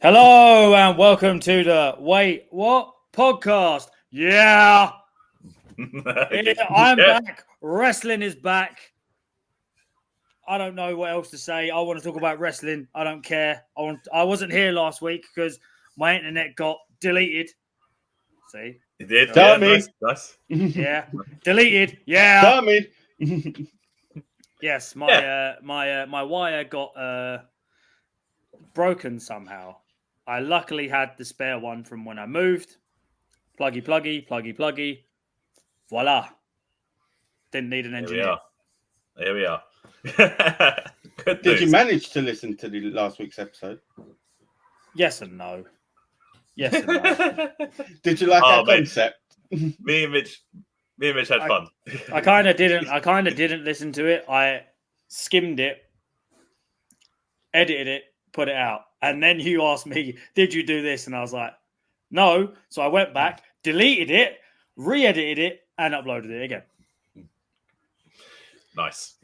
Hello and welcome to the Wait What podcast. Yeah, I'm back. Wrestling is back. I don't know what else to say. I want to talk about wrestling. I don't care. I wasn't here last week because my internet got deleted. See, it did. Tell me. Nice. Yeah, deleted. Yeah. Tell me. Yes, my wire got broken somehow. I luckily had the spare one from when I moved. Pluggy. Voila. Didn't need an engineer. Here we are. Good Did news. you manage to listen to the last week's episode? Yes and no. Yes and no. Did you like our concept? Me and Mitch had fun. I kind of didn't listen to it. I skimmed it, edited it, put it out. And then you asked me, did you do this? And I was like, no. So I went back, deleted it, re-edited it, and uploaded it again. Nice.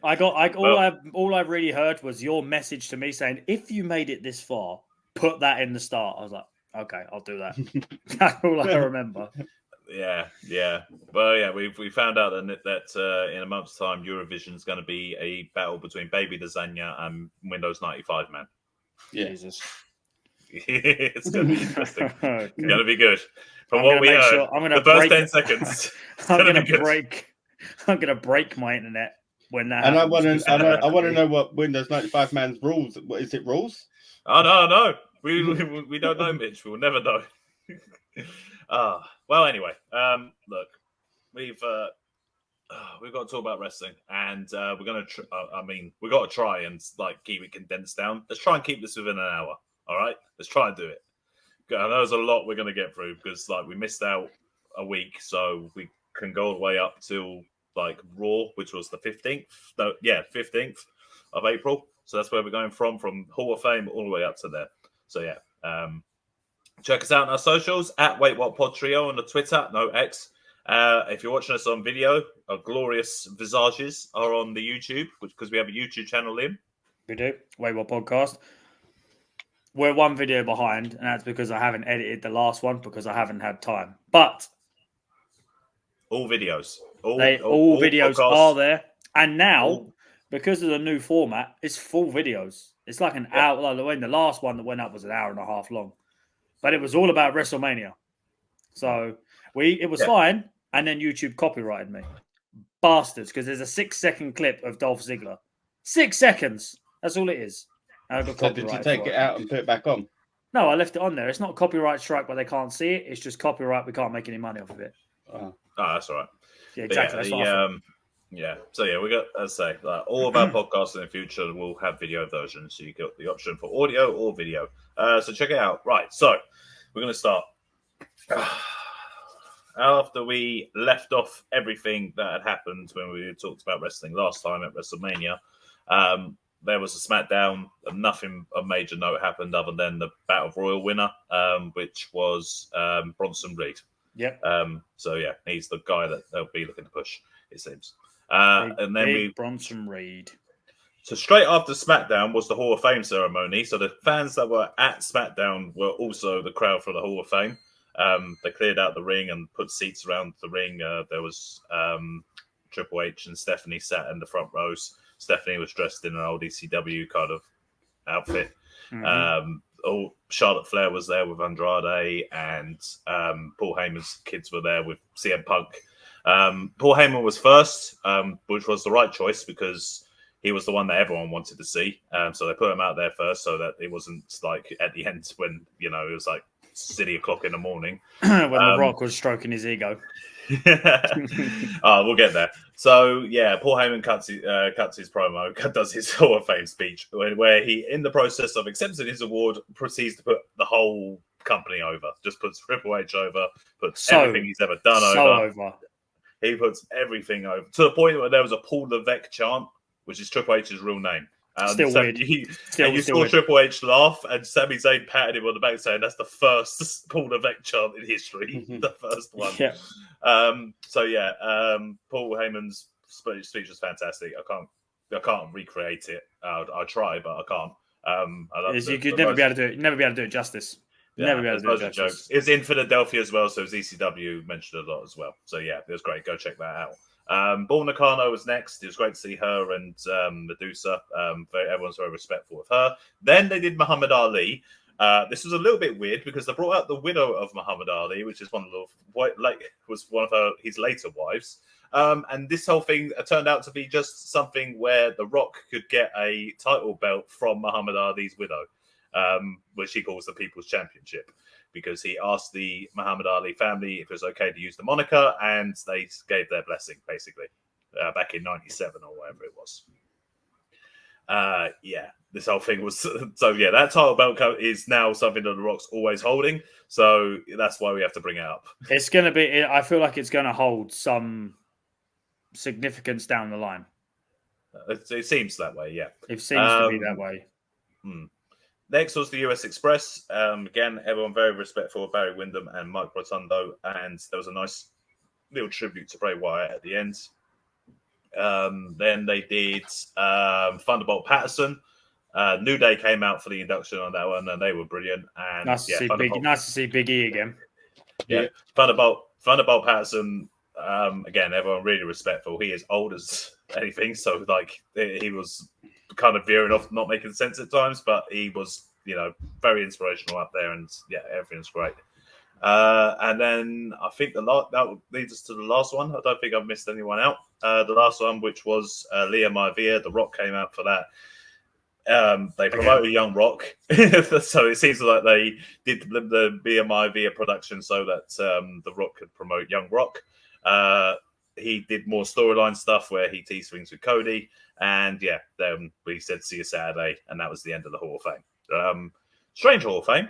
All I really heard was your message to me saying, if you made it this far, put that in the start. I was like, okay, I'll do that. That's all I remember. Yeah. Well, yeah, we found out that in a month's time, Eurovision is going to be a battle between Baby Lasagna and Windows 95 Man. Yeah. Jesus. It's going to be interesting. Okay. It's going to be good. From what we heard, the first 10 seconds, I'm going to break my internet when that. And happens. I want to know what Windows 95 Man's rules. What is it? Rules? Oh no, we don't know, Mitch. We'll never know. Well, anyway, look, we've got to talk about wrestling, and we're gonna. We got to try and keep it condensed down. Let's try and keep this within an hour. All right, let's try and do it. I know there's a lot we're gonna get through because we missed out a week, so we can go all the way up till Raw, which was the 15th. 15th of April. So that's where we're going from Hall of Fame all the way up to there. So yeah, check us out on our socials at WaitWhatPodTrio on the Twitter, no X. If you're watching us on video, our glorious visages are on the YouTube, because we have a YouTube channel in. We do. Wait What Podcast. We're one video behind, and that's because I haven't edited the last one because I haven't had time. But all videos, all videos podcasts are there, and now because of the new format, it's full videos. It's like an hour. Like the last one that went up was an hour and a half long, but it was all about WrestleMania. So it was fine, and then YouTube copyrighted me, bastards, because there's a 6-second clip of Dolph Ziggler. 6 seconds. That's all it is. So did you take it out and put it back on? No, I left it on there. It's not copyright strike, but they can't see it. It's just copyright. We can't make any money off of it. Oh, that's all right. Yeah, exactly. So we got, as I say, all of our podcasts in the future will have video versions, so you got the option for audio or video. So check it out. Right, so we're going to start. After we left off everything that had happened when we talked about wrestling last time at WrestleMania, there was a SmackDown. Nothing of major note happened other than the Battle Royal winner, which was Bronson Reed. Yep. So yeah, he's the guy that they'll be looking to push, it seems. And then Bronson Reed. So straight after SmackDown was the Hall of Fame ceremony. So the fans that were at SmackDown were also the crowd for the Hall of Fame. They cleared out the ring and put seats around the ring. There was Triple H and Stephanie sat in the front rows. Stephanie was dressed in an old ECW kind of outfit. Mm-hmm. Charlotte Flair was there with Andrade, and Paul Heyman's kids were there with CM Punk. Paul Heyman was first, which was the right choice because he was the one that everyone wanted to see. So they put him out there first so that it wasn't at the end when, it was city o'clock in the morning. When The Rock was stroking his ego. We'll get there. So yeah, Paul Heyman cuts his promo, does his Hall of Fame speech, where he, in the process of accepting his award, proceeds to put the whole company over. Just puts Triple H over, puts everything he's ever done over. He puts everything over to the point where there was a Paul Levesque chant, which is Triple H's real name. Still weird. You saw Triple H laugh, and Sami Zayn patted him on the back, saying that's the first Paul Levesque chant in history, the first one. Yeah. Paul Heyman's speech was fantastic. I can't recreate it. I'll try, but I can't. You could never be able to do it justice. Never be able to do it justice. Jokes. It's in Philadelphia as well, so it's ECW mentioned a lot as well. So yeah, it was great. Go check that out. Bull Nakano was next. It was great to see her and Medusa. Everyone's very respectful of her. Then they did Muhammad Ali. This was a little bit weird because they brought out the widow of Muhammad Ali, which is one of his later wives. And this whole thing turned out to be just something where The Rock could get a title belt from Muhammad Ali's widow, which he calls the People's Championship, because he asked the Muhammad Ali family if it was okay to use the moniker, and they gave their blessing, basically, back in 97 or whatever it was. This whole thing was... So, yeah, that title belt is now something that The Rock's always holding, so that's why we have to bring it up. It's going to be... I feel like it's going to hold some significance down the line. It seems that way, yeah. It seems to be that way. Next was the US Express. Again, everyone very respectful of Barry Windham and Mike Rotundo, and there was a nice little tribute to Bray Wyatt at the end. Then they did Thunderbolt Patterson. New Day came out for the induction on that one, and they were brilliant. And nice to see Big E again. Yeah. Thunderbolt Patterson. Again, everyone really respectful. He is old as anything, so like he was kind of veering off, not making sense at times, but he was, very inspirational up there, and yeah, everything's great. And then I think that leads us to the last one. I don't think I've missed anyone out. The last one, which was Leah Maivia. The Rock came out for that. They promoted Young Rock, so it seems like they did the Leah Maivia production so that The Rock could promote Young Rock. He did more storyline stuff where he teased things with Cody, and yeah, then we said see you Saturday, and that was the end of the Hall of Fame. Strange Hall of Fame.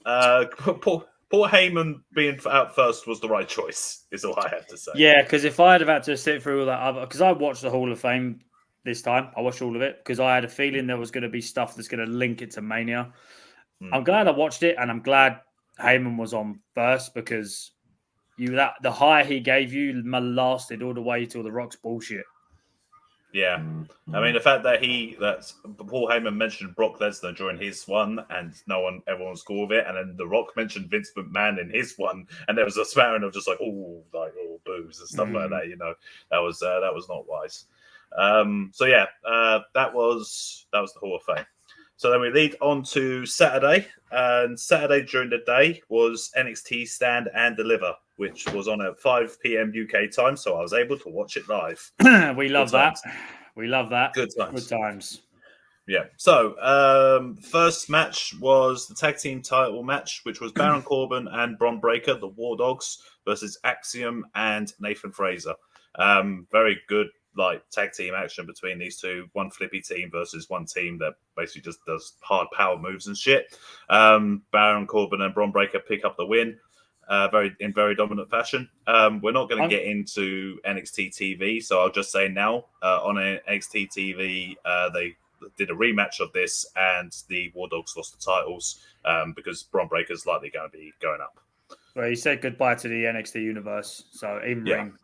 Paul Heyman being out first was the right choice, is all I have to say. Yeah, because if I had to sit through all that because I watched the Hall of Fame this time, I watched all of it because I had a feeling there was going to be stuff that's going to link it to Mania. I'm glad I watched it, and I'm glad Heyman was on first, because the high he gave you lasted all the way till The Rock's bullshit. Yeah, I mean the fact that Paul Heyman mentioned Brock Lesnar during his one, and everyone was cool with it, and then The Rock mentioned Vince McMahon in his one, and there was a smattering of just like boos and stuff like that. That was not wise. So yeah, that was the Hall of Fame. So then we lead on to Saturday, and Saturday during the day was NXT Stand and Deliver, which was on at 5 p.m. UK time, so I was able to watch it live. We love that. We love that. Good times. Good times. Yeah. So, first match was the tag team title match, which was Baron Corbin and Bron Breakker, the War Dogs, versus Axiom and Nathan Fraser. Very good tag team action between these two. One flippy team versus one team that basically just does hard power moves and shit. Baron Corbin and Bron Breakker pick up the win. In very dominant fashion. We're not going to get into NXT TV, so I'll just say now on NXT TV they did a rematch of this, and the War Dogs lost the titles because Bron Breakker's likely going to be going up. Well, he said goodbye to the NXT universe, so in ring.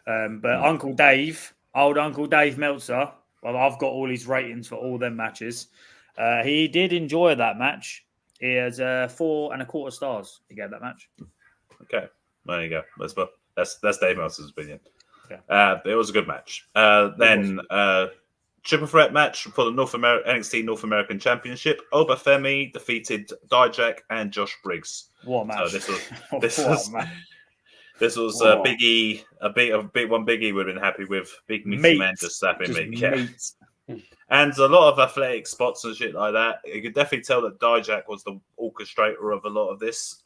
But Uncle Dave, old Uncle Dave Meltzer, well, I've got all his ratings for all them matches. He did enjoy that match. He has 4.25 stars. He gave that match. Okay, there you go. That's Dave Meltzer's opinion. Yeah. It was a good match. Then triple threat match for the NXT North American Championship. Obafemi defeated Dijak and Josh Briggs. What match? So this was Biggie, a big one. Biggie would have been happy with. Big meaty man just slapping me. Yeah. And a lot of athletic spots and shit like that. You could definitely tell that Dijak was the orchestrator of a lot of this.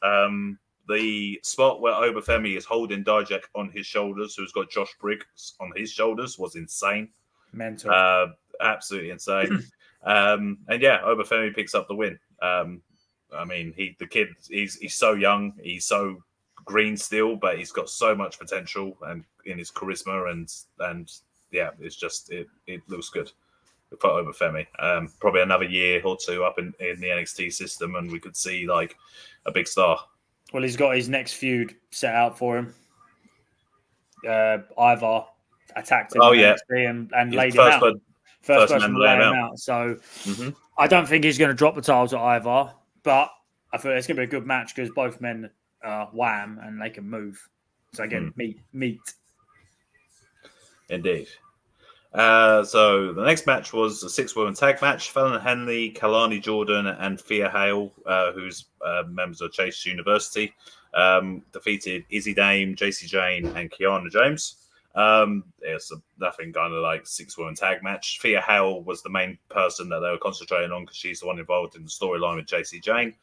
The spot where Obafemi is holding Dijak on his shoulders, who's got Josh Briggs on his shoulders, was insane. Mental. Absolutely insane. And yeah, Obafemi picks up the win. I mean, the kid, he's so young, he's so green still, but he's got so much potential and in his charisma and yeah, it's just it looks good for Obafemi. Probably another year or two up in the NXT system, and we could see a big star. Well, he's got his next feud set out for him. Ivar attacked him and laid him out. first person to lay him out. So I don't think he's going to drop the titles either, but I feel it's going to be a good match because both men are wham and they can move. So again, meat. Indeed. So the next match was a 6-woman tag match. Fallon Henley, Kalani Jordan, and Thea Hale, who's members of Chase University, defeated Izzy Dame, JC Jane, and Kiana James. It's nothing kind of like 6-woman tag match. Thea Hale was the main person that they were concentrating on because she's the one involved in the storyline with JC Jane.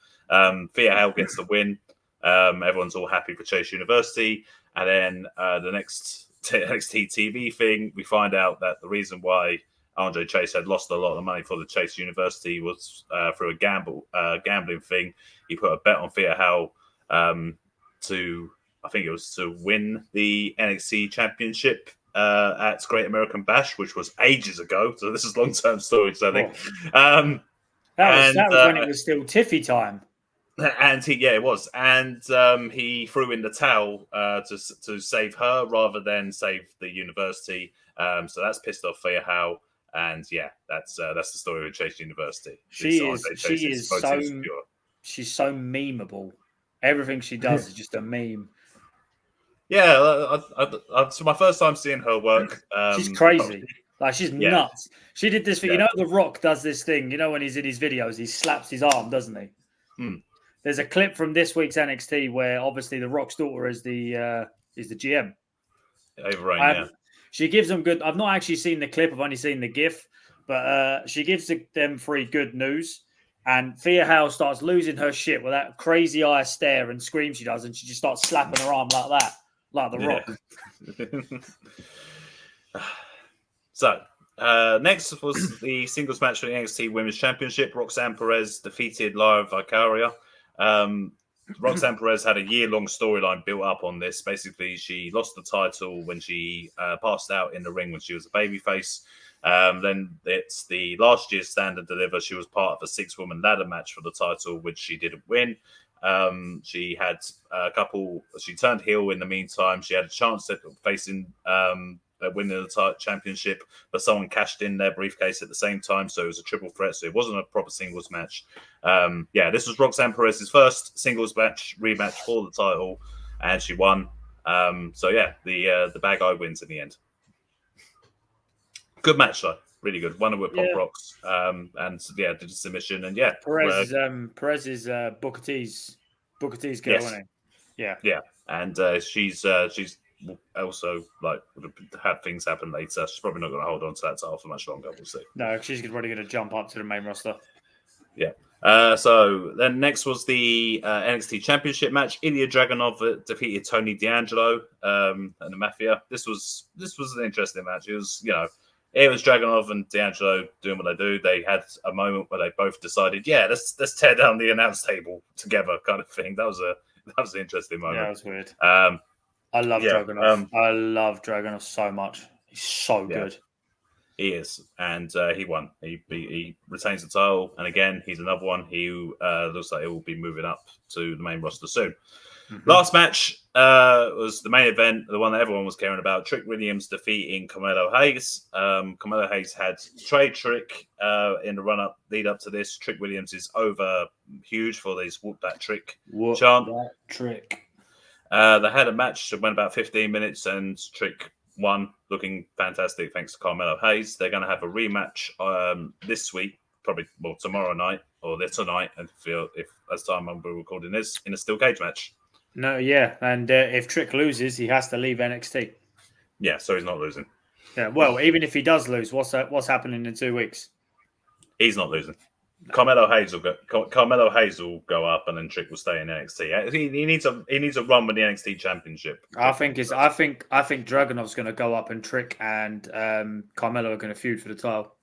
Thea Hale gets the win. Everyone's all happy for Chase University. And then the next NXT TV thing, we find out that the reason why Andre Chase had lost a lot of money for the Chase University was through a gambling thing. He put a bet on Thea Hale to win the NXT Championship at Great American Bash, which was ages ago. So this is long-term storytelling. That was when it was still Tiffy time. And it was. And he threw in the towel to save her rather than save the university. So that's pissed off Thea Hale. And that's the story of Chase University. She's so memeable. Everything she does is just a meme. Yeah, it's my first time seeing her work. She's crazy. Like, she's nuts. She did this thing. You know, The Rock does this thing. You know, when he's in his videos, he slaps his arm, doesn't he? There's a clip from this week's NXT where obviously The Rock's daughter is the GM. She gives them good. I've not actually seen the clip. I've only seen the GIF, but she gives them three good news. And Thea Hale starts losing her shit with that crazy eye stare and scream she does, and she just starts slapping her arm like that, like The Rock. So next was the singles match for the NXT Women's Championship. Roxanne Perez defeated Lyra Vicaria. Roxanne Perez had a year-long storyline built up on this. Basically, she lost the title when she passed out in the ring when she was a babyface. Then it's the last year's Stand and Deliver. She was part of a 6-woman ladder match for the title, which she didn't win. She had she turned heel in the meantime. She had a chance at facing winning the championship, but someone cashed in their briefcase at the same time, so it was a triple threat, so it wasn't a proper singles match. This was Roxanne Perez's first singles rematch for the title, and she won. The bad guy wins in the end. Good match though, really good. Won it with Pop Rocks, did a submission, and Perez is Booker T's girl, isn't he? Yeah, and she's also like had things happen later. She's probably not going to hold on to that title for much longer. We'll see. No, she's probably going to jump up to the main roster. Yeah. So then next was the NXT Championship match. Ilya Dragunov defeated Tony D'Angelo and the Mafia. This was an interesting match. It was Dragunov and D'Angelo doing what they do. They had a moment where they both decided, let's tear down the announce table together, kind of thing. That was an interesting moment. Yeah, that was weird. I love Dragunov. I love Dragunov so much. He's so good. He is, and he won. He retains the title, and again, he's another one who looks like he will be moving up to the main roster soon. Mm-hmm. Last match was the main event, the one that everyone was caring about. Trick Williams defeating Carmelo Hayes. Carmelo Hayes had trade Trick in the lead up to this. Trick Williams is over huge for this "Whoop That Trick" chant. That trick. They had a match that went about 15 minutes, and Trick won, looking fantastic thanks to Carmelo Hayes. They're going to have a rematch this week, probably tomorrow night or tonight, and if as time we're recording this, in a steel cage match. No, and if Trick loses, he has to leave NXT. Yeah, so he's not losing. Yeah, well, even if he does lose, what's happening in 2 weeks? He's not losing. Carmelo Hayes will go up, and then Trick will stay in NXT. He needs a run with the NXT Championship. I think Dragunov's going to go up, and Trick and Carmelo are going to feud for the title.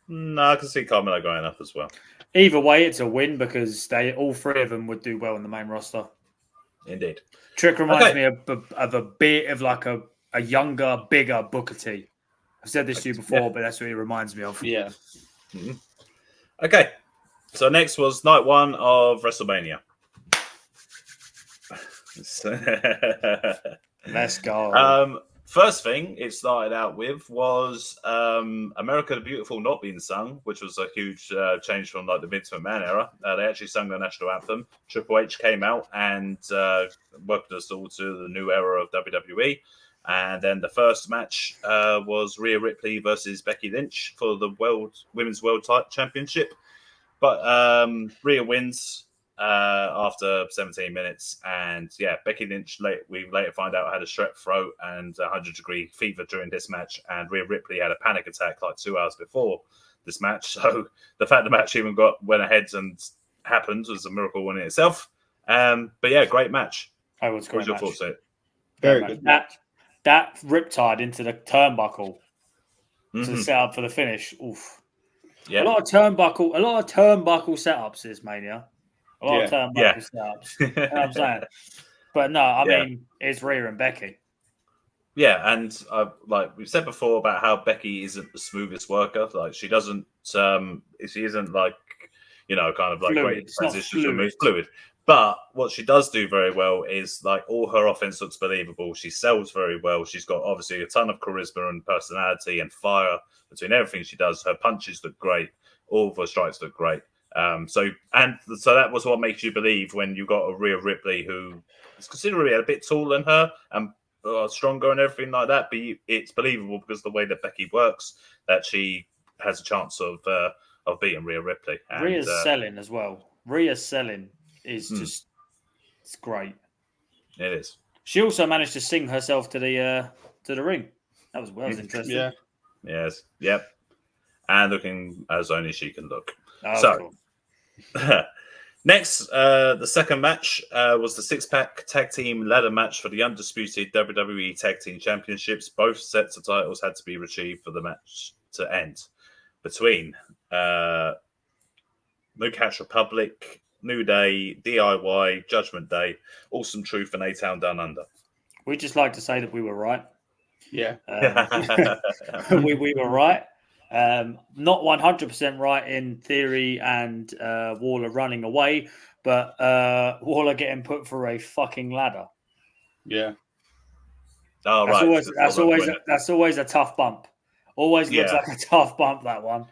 No, I can see Carmelo going up as well. Either way, it's a win because all three of them would do well in the main roster. Indeed. Trick reminds me of a bit of like a younger, bigger Booker T. I've said this to you before, but that's what he reminds me of. Yeah. Mm-hmm. Okay, so next was night one of WrestleMania. Let's go. First thing it started out with was America the Beautiful not being sung, which was a huge change from like the Vince McMahon era. They actually sung the national anthem. Triple H came out and welcomed us all to the new era of WWE. And then the first match was Rhea Ripley versus Becky Lynch for the Women's World Championship. But Rhea wins after 17 minutes. And yeah, Becky Lynch, we later find out, had a strep throat and 100-degree fever during this match. And Rhea Ripley had a panic attack like 2 hours before this match. So the fact the match even went ahead and happened was a miracle in itself. But yeah, great match. Oh, it's what was your thoughts on it? Very good. That riptide into the turnbuckle to set up for the finish. Oof. Yeah. A lot of turnbuckle setups this Mania. A lot of turnbuckle setups. You know what I'm saying? But no, I mean, it's Rhea and Becky. Yeah, and like we've said before about how Becky isn't the smoothest worker. Like she isn't like, kind of like fluid. Great transitions, fluid. But what she does do very well is like all her offense looks believable. She sells very well. She's got obviously a ton of charisma and personality and fire between everything she does. Her punches look great. All of her strikes look great. So that was what makes you believe when you got a Rhea Ripley who is considerably a bit taller than her and stronger and everything like that. But it's believable because the way that Becky works, that she has a chance of beating Rhea Ripley. And, Rhea's selling as well. Rhea's selling is just it's great. It is. She also managed to sing herself to the ring. That was interesting. Yeah. Yes. Yep. And looking as only she can look. Oh, cool. Next, the second match was the six-pack tag team ladder match for the undisputed WWE Tag Team Championships. Both sets of titles had to be retrieved for the match to end between No Catch Republic, New Day, DIY, Judgment Day, Awesome Truth, and A-Town Down Under. We'd just like to say that we were right. Yeah. We were right. Not 100% right in theory and Waller running away, but Waller getting put through a fucking ladder. Yeah. Oh, That's always a tough bump. Always looks like a tough bump, that one.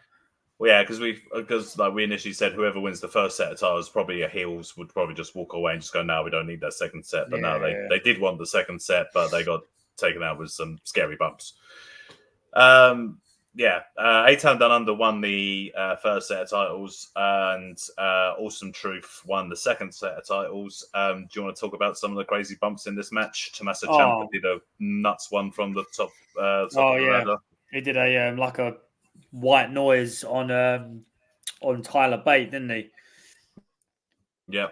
Well, yeah, because we initially said whoever wins the first set of titles, probably a heels would probably just walk away and just go, no, we don't need that second set. But no, they did want the second set, but they got taken out with some scary bumps. A-Town Down Under won the first set of titles, and Awesome Truth won the second set of titles. Do you want to talk about some of the crazy bumps in this match? Tommaso Ciampa did a nuts one from the top of the ladder. He did a like a white noise on Tyler Bate, didn't he? Yeah.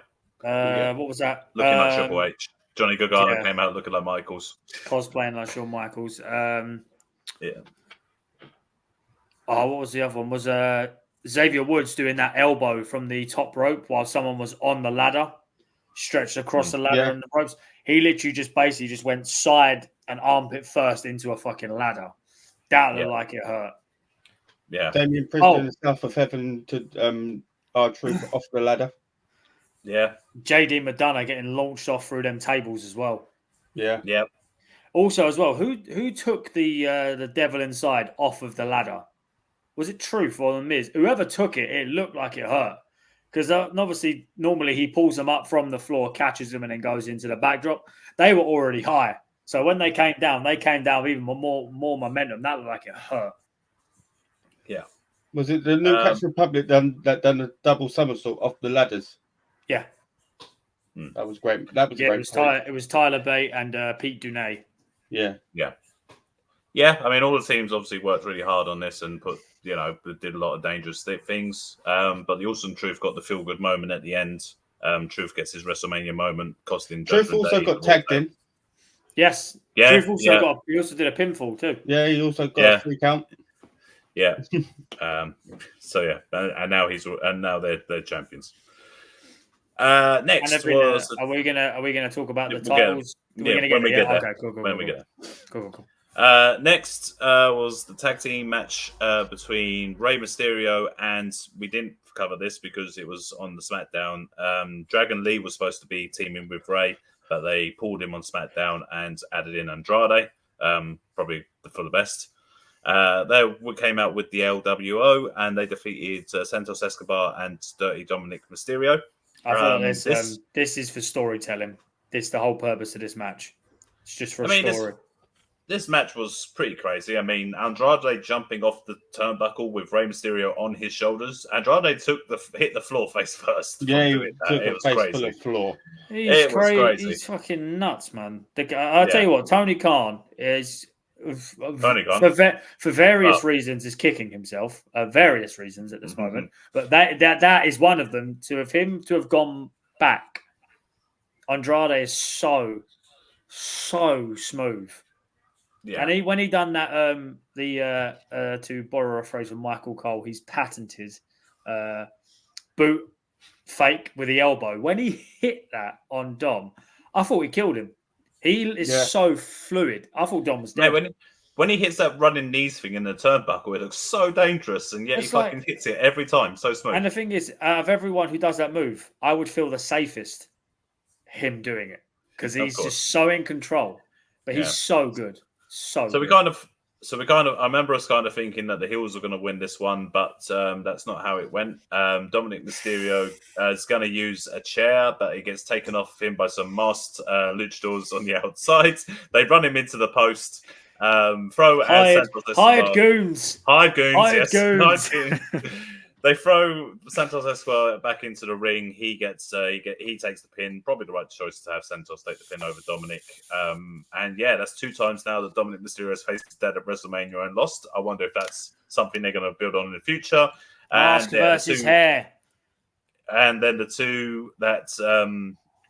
What was that? Looking like Triple H. Johnny Gargano came out looking like Michaels. Cosplaying like Shawn Michaels. Yeah. Oh, what was the other one? Was Xavier Woods doing that elbow from the top rope while someone was on the ladder, stretched across the ladder and the ropes. He literally just went side and armpit first into a fucking ladder. That looked like it hurt. Yeah. Damien Priest doing the stuff of heaven to R-Truth off the ladder. Yeah. JD McDonough getting launched off through them tables as well. Yeah. Yeah. Also, as well, who took the Devil Inside off of the ladder? Was it Truth or The Miz? Whoever took it, it looked like it hurt. Because obviously, normally he pulls them up from the floor, catches them, and then goes into the backdrop. They were already high. So when they came down with even more momentum. That looked like it hurt. Yeah. Was it the New Catch Republic done a double somersault off the ladders? Yeah. That was great. That was great. It was Tyler Bate and Pete Dunne. Yeah. Yeah. Yeah. I mean, all the teams obviously worked really hard on this and did a lot of dangerous things. But the Awesome Truth got the feel-good moment at the end. Truth gets his WrestleMania moment, costing Truth also got tagged in. Yes. Yeah. Truth he also did a pinfall too. Yeah, he also got a 3 count. Yeah. So yeah, and now they're champions. Next was are we gonna talk about the titles? When we get there. Okay, cool. When we get there. Cool. Next was the tag team match between Rey Mysterio, and we didn't cover this because it was on the SmackDown. Dragon Lee was supposed to be teaming with Rey, but they pulled him on SmackDown and added in Andrade. Probably for the best. They came out with the LWO, and they defeated Santos Escobar and Dirty Dominic Mysterio. I thought this is for storytelling. This is the whole purpose of this match. It's just for a story. This match was pretty crazy. I mean, Andrade jumping off the turnbuckle with Rey Mysterio on his shoulders. Andrade hit the floor face first. Yeah, he took a face full of floor. It was crazy. He's fucking nuts, man. I'll tell you what, Tony Khan is for various reasons is kicking himself. Various reasons at this moment, but that is one of them. To have gone back, Andrade is so smooth. Yeah. And when he done that, to borrow a phrase from Michael Cole, he's patented boot fake with the elbow. When he hit that on Dom, I thought he killed him. He is so fluid. I thought Dom was dead. Yeah, when he hits that running knees thing in the turnbuckle, it looks so dangerous, and yet he fucking hits it every time. So smooth. And the thing is, out of everyone who does that move, I would feel the safest him doing it because he's just so in control. But he's so good. So we kind of, I remember us kind of thinking that the heels were going to win this one, but that's not how it went. Dominic Mysterio is going to use a chair, but it gets taken off him by some masked luchadors on the outside. They run him into the post. Hired goons. They throw Santos Escobar back into the ring. He takes the pin. Probably the right choice to have Santos take the pin over Dominic. And that's 2 times now that Dominic Mysterio has faced dead at WrestleMania and lost. I wonder if that's something they're going to build on in the future. Mask versus hair. And then the 2 that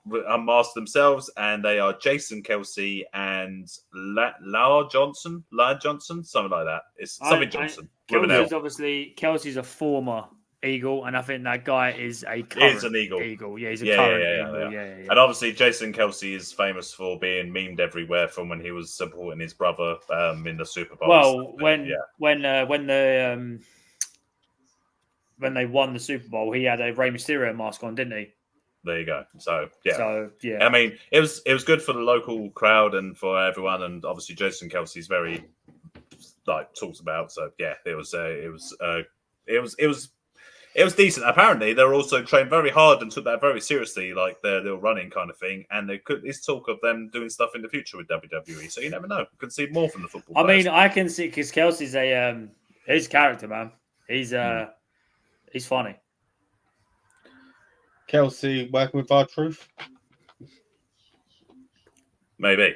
unmasked themselves, and they are Jason Kelsey and Laura Johnson, something like that. It's something Johnson. Kelsey's a former Eagle, and I think that guy is a current Eagle. Yeah, he's a current Eagle. Yeah. And obviously, Jason Kelsey is famous for being memed everywhere from when he was supporting his brother in the Super Bowl. Well, when they won the Super Bowl, he had a Rey Mysterio mask on, didn't he? There you go. So I mean, it was good for the local crowd and for everyone, and obviously Jason Kelsey's very talked about. So it was decent. Apparently, they're also trained very hard and took that very seriously, like their little running kind of thing. And there's talk of them doing stuff in the future with WWE. So you never know. You can see more from the football. I mean, I can see because Kelsey's his character, man. He's funny. Kelsey working with R-Truth? Maybe.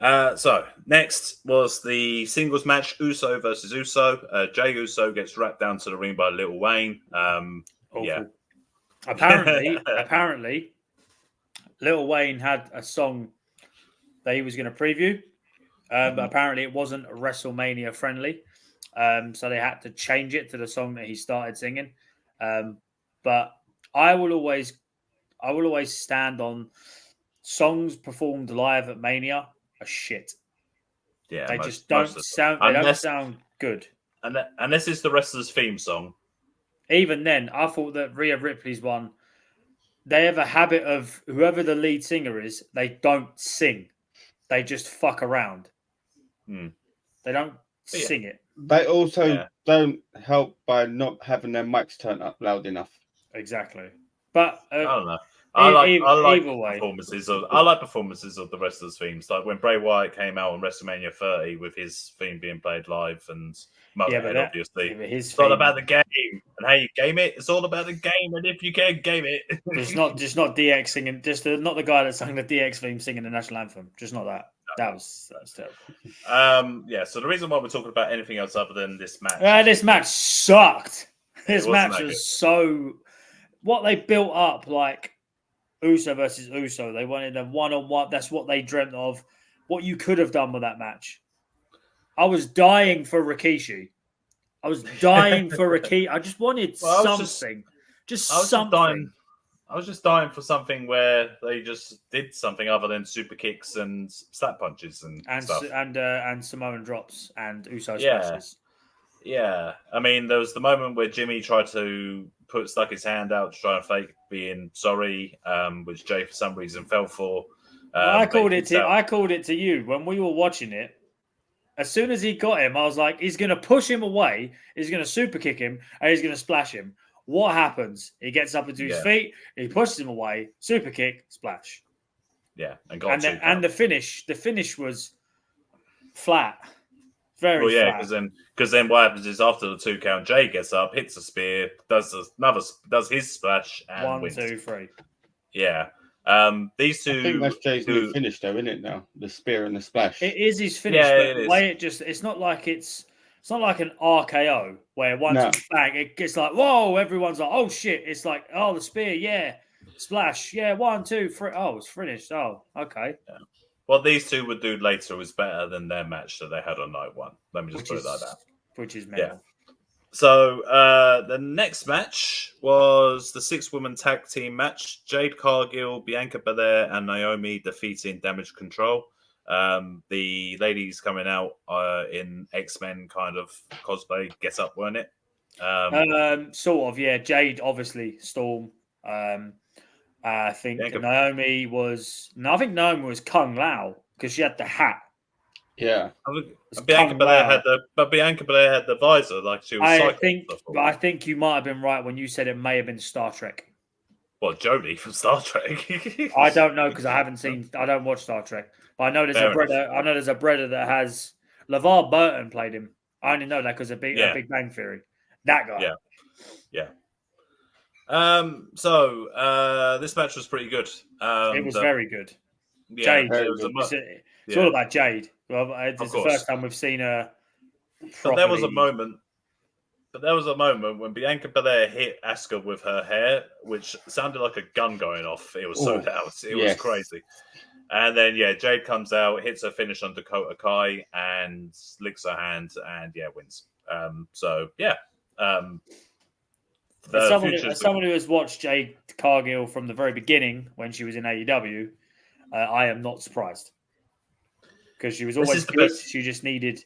So, next was the singles match, Uso versus Uso. Jey Uso gets wrapped down to the ring by Lil Wayne. Apparently, Lil Wayne had a song that he was going to preview, but apparently it wasn't WrestleMania friendly. So they had to change it to the song that he started singing. But I will always stand on songs performed live at Mania are shit. Yeah, they just don't sound. They don't sound good. And this is the wrestler's theme song. Even then, I thought that Rhea Ripley's one. They have a habit of whoever the lead singer is, they don't sing. They just fuck around. They don't sing it. They also don't help by not having their mics turned up loud enough. Exactly, but I don't know. I like performances of the wrestlers' themes. Like when Bray Wyatt came out on WrestleMania 30 with his theme being played live, and Motorhead, obviously. It's all about the game and how you game it. It's all about the game, and if you can game it, it's not just not DX singing. Not the guy that sang the DX theme singing the national anthem. Just not that. That was terrible. So the reason why we're talking about anything else other than this match, this match sucked. This match was so. What they built up, like Uso versus Uso, they wanted a one-on-one. That's what they dreamt of. What you could have done with that match. I was dying for Rikishi. I was dying for Rikishi. I just wanted something. I was just dying for something where they just did something other than super kicks and slap punches and stuff. And Samoan drops and Uso splashes. Yeah. I mean, there was the moment where Jimmy tried to stuck his hand out to try and fake being sorry, which Jey for some reason fell for. I called it to you when we were watching it. As soon as he got him, I was like, he's going to push him away, he's going to super kick him, and he's going to splash him. What happens? He gets up into his feet, he pushes him away, super kick, splash. Yeah, and the finish was flat. Very flat. Because then what happens is after the 2 count, Jay gets up, hits a spear, does his splash, and wins. 1, 2, 3. Yeah. These two. I think that's Jay's new finish, though, isn't it? Now the spear and the splash. It is his finish, but the way it's not like it's not like an RKO where once it's bang, it gets like whoa, everyone's like oh shit. It's like oh the spear, yeah, splash, yeah, 1, 2, 3. Oh, it's finished. Oh, okay. Yeah. What these two would do later was better than their match that they had on night 1. Let me just put it like that. Which is mental. Yeah. So the next match was the 6-woman tag team match. Jade Cargill, Bianca Belair, and Naomi defeating Damage Control. The ladies coming out in X-Men kind of cosplay get up, weren't it? Sort of, yeah. Jade, obviously, Storm. I think Naomi was Kung Lao because she had the hat. Yeah, Bianca Belair had the visor, like she was. I think you might have been right when you said it may have been Star Trek. What, Jodie from Star Trek? I don't know because I don't watch Star Trek. But I know there's a brother that has LeVar Burton played him. I only know that because of Big Bang Theory. That guy. Yeah. So this match was pretty good. It was very good. Yeah, Jade. It's all about Jade. Well, it's the first time we've seen her. But there was a moment when Bianca Belair hit Asuka with her hair, which sounded like a gun going off. It was so loud. It was crazy. And then, Jade comes out, hits her finish on Dakota Kai, and licks her hand, and wins. As someone who has watched Jade Cargill from the very beginning when she was in AEW, I am not surprised. Because she was always good. She just needed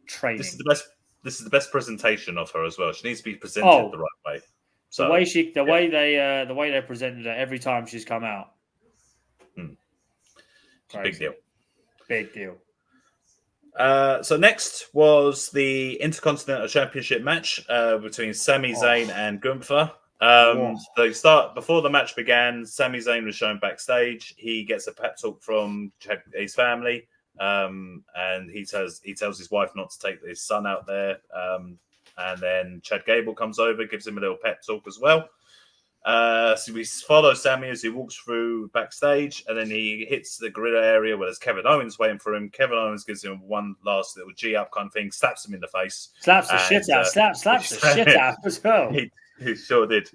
training. This is the best presentation of her as well. She needs to be presented the right way. So the way they presented her every time she's come out. Big deal. Big deal. So next was the Intercontinental Championship match between Sami Zayn and Gunther. Before the match began, Sami Zayn was shown backstage. He gets a pep talk from his family, and he tells his wife not to take his son out there. And then Chad Gable comes over, gives him a little pep talk as well. So we follow Sami as he walks through backstage, and then he hits the gorilla area where there's Kevin Owens waiting for him. Kevin Owens gives him one last little G-up kind of thing, slaps him in the face. Slaps the shit out as well. He sure did.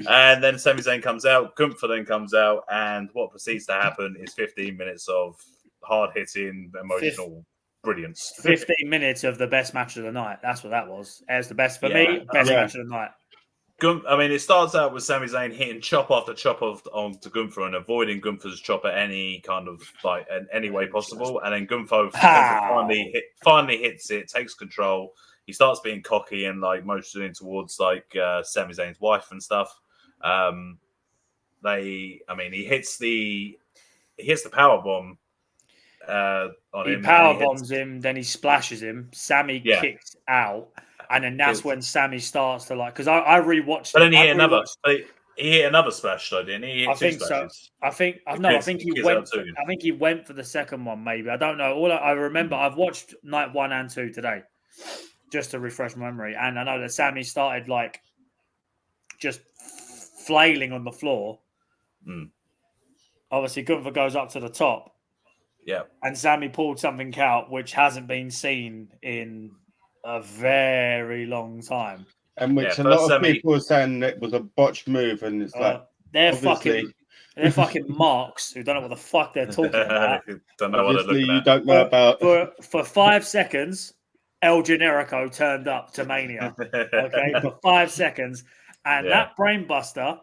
And then Sami Zayn comes out, Gunther then comes out, and what proceeds to happen is 15 minutes of hard-hitting, emotional brilliance. 15 minutes of the best match of the night. That's what that was. It was the best for me, best match of the night. It starts out with Sami Zayn hitting chop after chop onto Gunther and avoiding Gunther's chop at any kind of any way possible. And then Gunther finally hits it, takes control. He starts being cocky and motioning towards Sami Zayn's wife and stuff. He hits the power bomb on him. He power bombs him, then he splashes him. Sami kicks out. And then that's when Sami starts to because I rewatched. But then he hit another. He hit another splash, though, didn't he? I think so. I think he went for the second one. Maybe I don't know. All I remember, I've watched night 1 and 2 today, just to refresh my memory. And I know that Sami started just flailing on the floor. Obviously, Gunther goes up to the top. Yeah. And Sami pulled something out which hasn't been seen in a very long time, and which a lot of people are saying it was a botched move, and it's they're fucking marks who don't know what the fuck they're talking about. Don't know what they're looking at. Don't know about for 5 seconds. El Generico turned up to Mania, okay, for 5 seconds, and that brainbuster.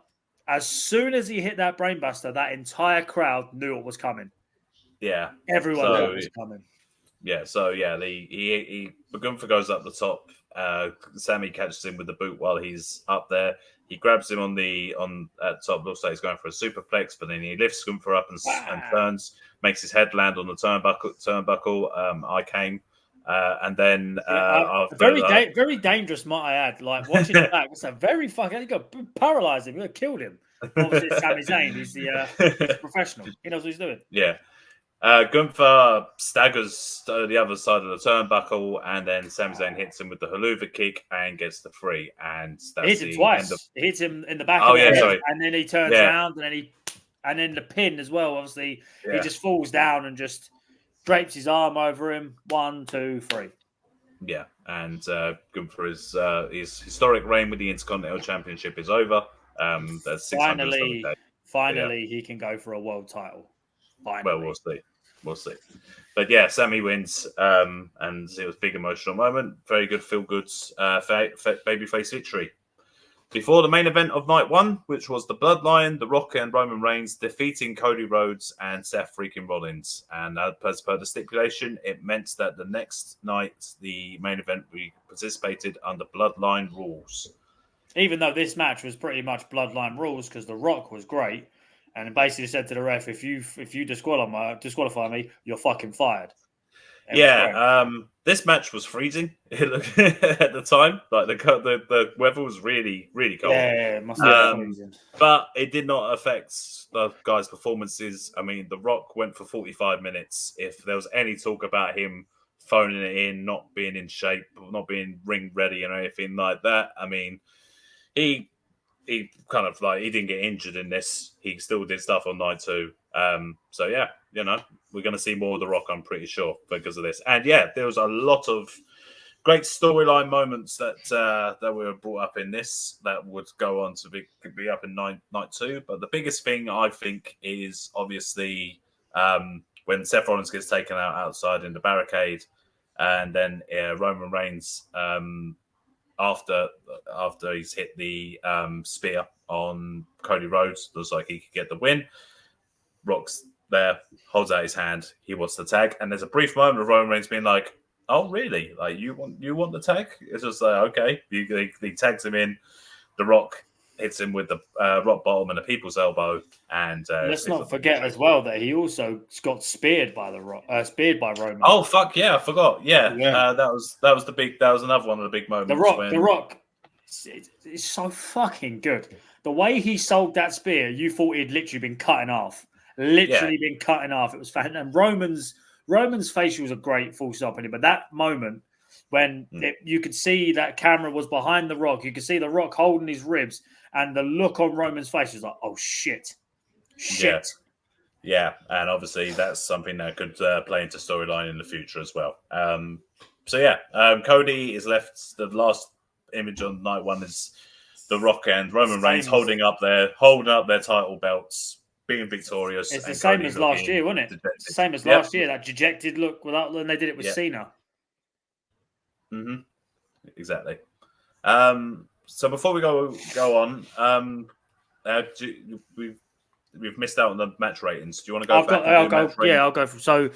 As soon as he hit that brainbuster, that entire crowd knew it was coming. Yeah, everyone knew it was coming. Yeah, so Gunther goes up the top, Sammy catches him with the boot while he's up there. He grabs him at top. Looks like he's going for a superplex, but then he lifts Gunther up and turns, makes his head land on the turnbuckle. I came. And then very dangerous, might I add. Like watching it back, it's a very fucking. You got paralyzed him. You killed him. Obviously, it's Sami Zayn. He's the he's a professional. He knows what he's doing. Yeah. Gunther staggers to the other side of the turnbuckle, and then Sami Zayn hits him with the haluva kick and gets the 3. And that's hits him twice. He hits him in the back of the head, sorry. And then he turns around, and then the pin as well. Obviously, he just falls down and just drapes his arm over him. 1, 2, 3. Yeah, and Gunther is his historic reign with the Intercontinental Championship is over. That's finally, he can go for a world title. Finally. Well, we'll see. But yeah, Sammy wins, and it was a big emotional moment. Very good feel-good babyface victory. Before the main event of night 1, which was the Bloodline, The Rock and Roman Reigns defeating Cody Rhodes and Seth freaking Rollins. And as per the stipulation, it meant that the next night, the main event, we participated under Bloodline rules. Even though this match was pretty much Bloodline rules, because The Rock was great, and basically said to the ref, if you disqualify me, you're fucking fired. This match was freezing at the time. Like the weather was really, really cold. Yeah, it must have been freezing. But it did not affect the guys' performances. I mean, The Rock went for 45 minutes. If there was any talk about him phoning it in, not being in shape, not being ring ready and anything like that, I mean, he kind of he didn't get injured in this. He still did stuff on night 2. So yeah, we're going to see more of The Rock, I'm pretty sure, because of this. And yeah, there was a lot of great storyline moments that were brought up in this that would go on to be up in night 2. But the biggest thing I think is obviously when Seth Rollins gets taken out outside in the barricade, and then Roman Reigns after he's hit the spear on Cody Rhodes, looks like he could get the win. Rock's there, holds out his hand. He wants the tag, and there's a brief moment of Roman Reigns being like, "Oh, really? Like you want the tag?" It's just like, okay. He tags him in. The Rock hits him with the rock bottom and a people's elbow. And let's not forget as well that he also got speared by Roman. Oh fuck yeah, I forgot. Yeah. That was another one of the big moments. The Rock, it's so fucking good. The way he sold that spear, you thought he'd literally been cut in half. Been cut in half. It was fantastic. And Roman's facials are great, full stop. But that moment when you could see that camera was behind The Rock, you could see The Rock holding his ribs, and the look on Roman's face was like, "Oh shit." Yeah, and obviously that's something that could play into storyline in the future as well. Cody is left. The last image on night 1 is The Rock and Roman Reigns holding up their title belts, being victorious. It's the same as last year, wasn't it? It's the same as last year. That dejected look when they did it with Cena. Mm-hmm. Exactly. So before we go on, we've missed out on the match ratings. Do you want to go? I'll go. So,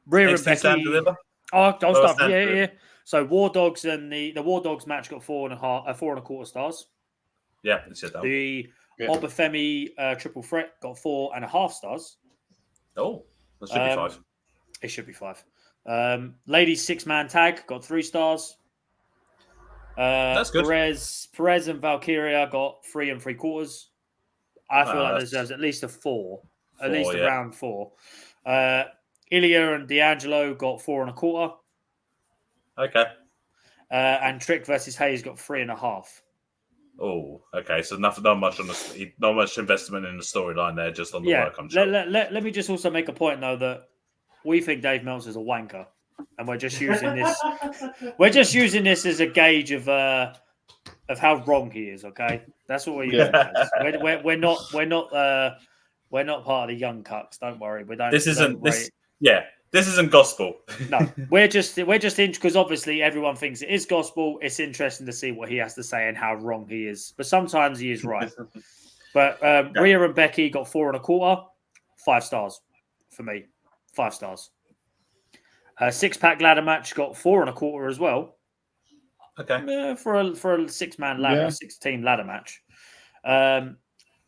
Rhea and Becky. Sam deliver? I'll start. Yeah. So War Dogs and the War Dogs match got 4.25 stars. Yeah, it said that. The Obafemi Triple Threat got 4.5 stars. Oh, that should be 5. It should be 5. Ladies 6-man tag got 3 stars. That's good. Perez and Valkyria got 3 3/4. I feel like deserves at least a 4, at least around 4. Ilya and D'Angelo got 4.25. Okay. And Trick versus Hayes got 3.5. Oh, okay. So not much investment in the storyline there, just on the work. I'm sure. Let me just also make a point though that we think Dave Meltzer's a wanker, and we're just using this. We're just using this as a gauge of how wrong he is. Okay, that's what we're using. We're not part of the young cucks. Don't worry. We don't. This isn't gospel. No, we're just in because obviously everyone thinks it is gospel. It's interesting to see what he has to say and how wrong he is. But sometimes he is right. But Rhea and Becky got 4.25, 5 stars for me. 5 stars. 6-pack ladder match got 4.25 as well. Okay. For a 6-man ladder, 6-team ladder match.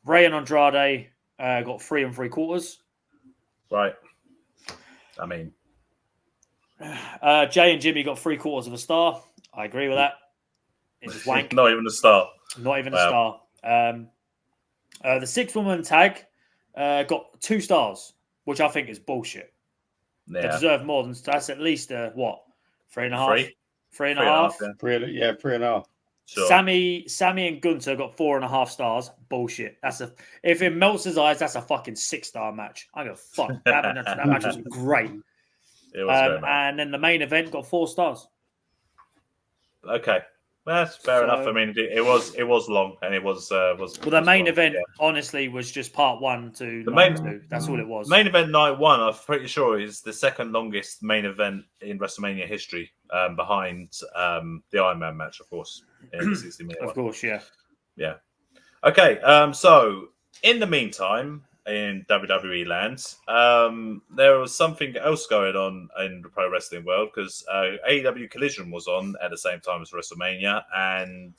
Ray and Andrade got 3 3/4. Right. I mean, Jay and Jimmy got 3/4 of a star. I agree with that. It was wank. Not even a star. Not even a star. The 6-woman tag got 2 stars, which I think is bullshit. Yeah. They deserve more than that's at least 3.5. 3.5. 3.5. Yeah, 3.5. Sure. Sammy and Gunther got 4.5 stars. Bullshit. If it melts his eyes, that's a fucking 6-star match. I go fuck. That match was great. It was very and then the main event got 4 stars. Okay. That's fair enough. I mean, it was long, and it was. Well, the main event, honestly, was just part 1 to night 2. That's all it was. Main event night 1, I'm pretty sure, is the second longest main event in WrestleMania history, behind the Iron Man match, of course, in the 60-minute Of course, yeah. Yeah. Okay. So in the meantime, in WWE land, there was something else going on in the pro wrestling world, because AEW Collision was on at the same time as WrestleMania, and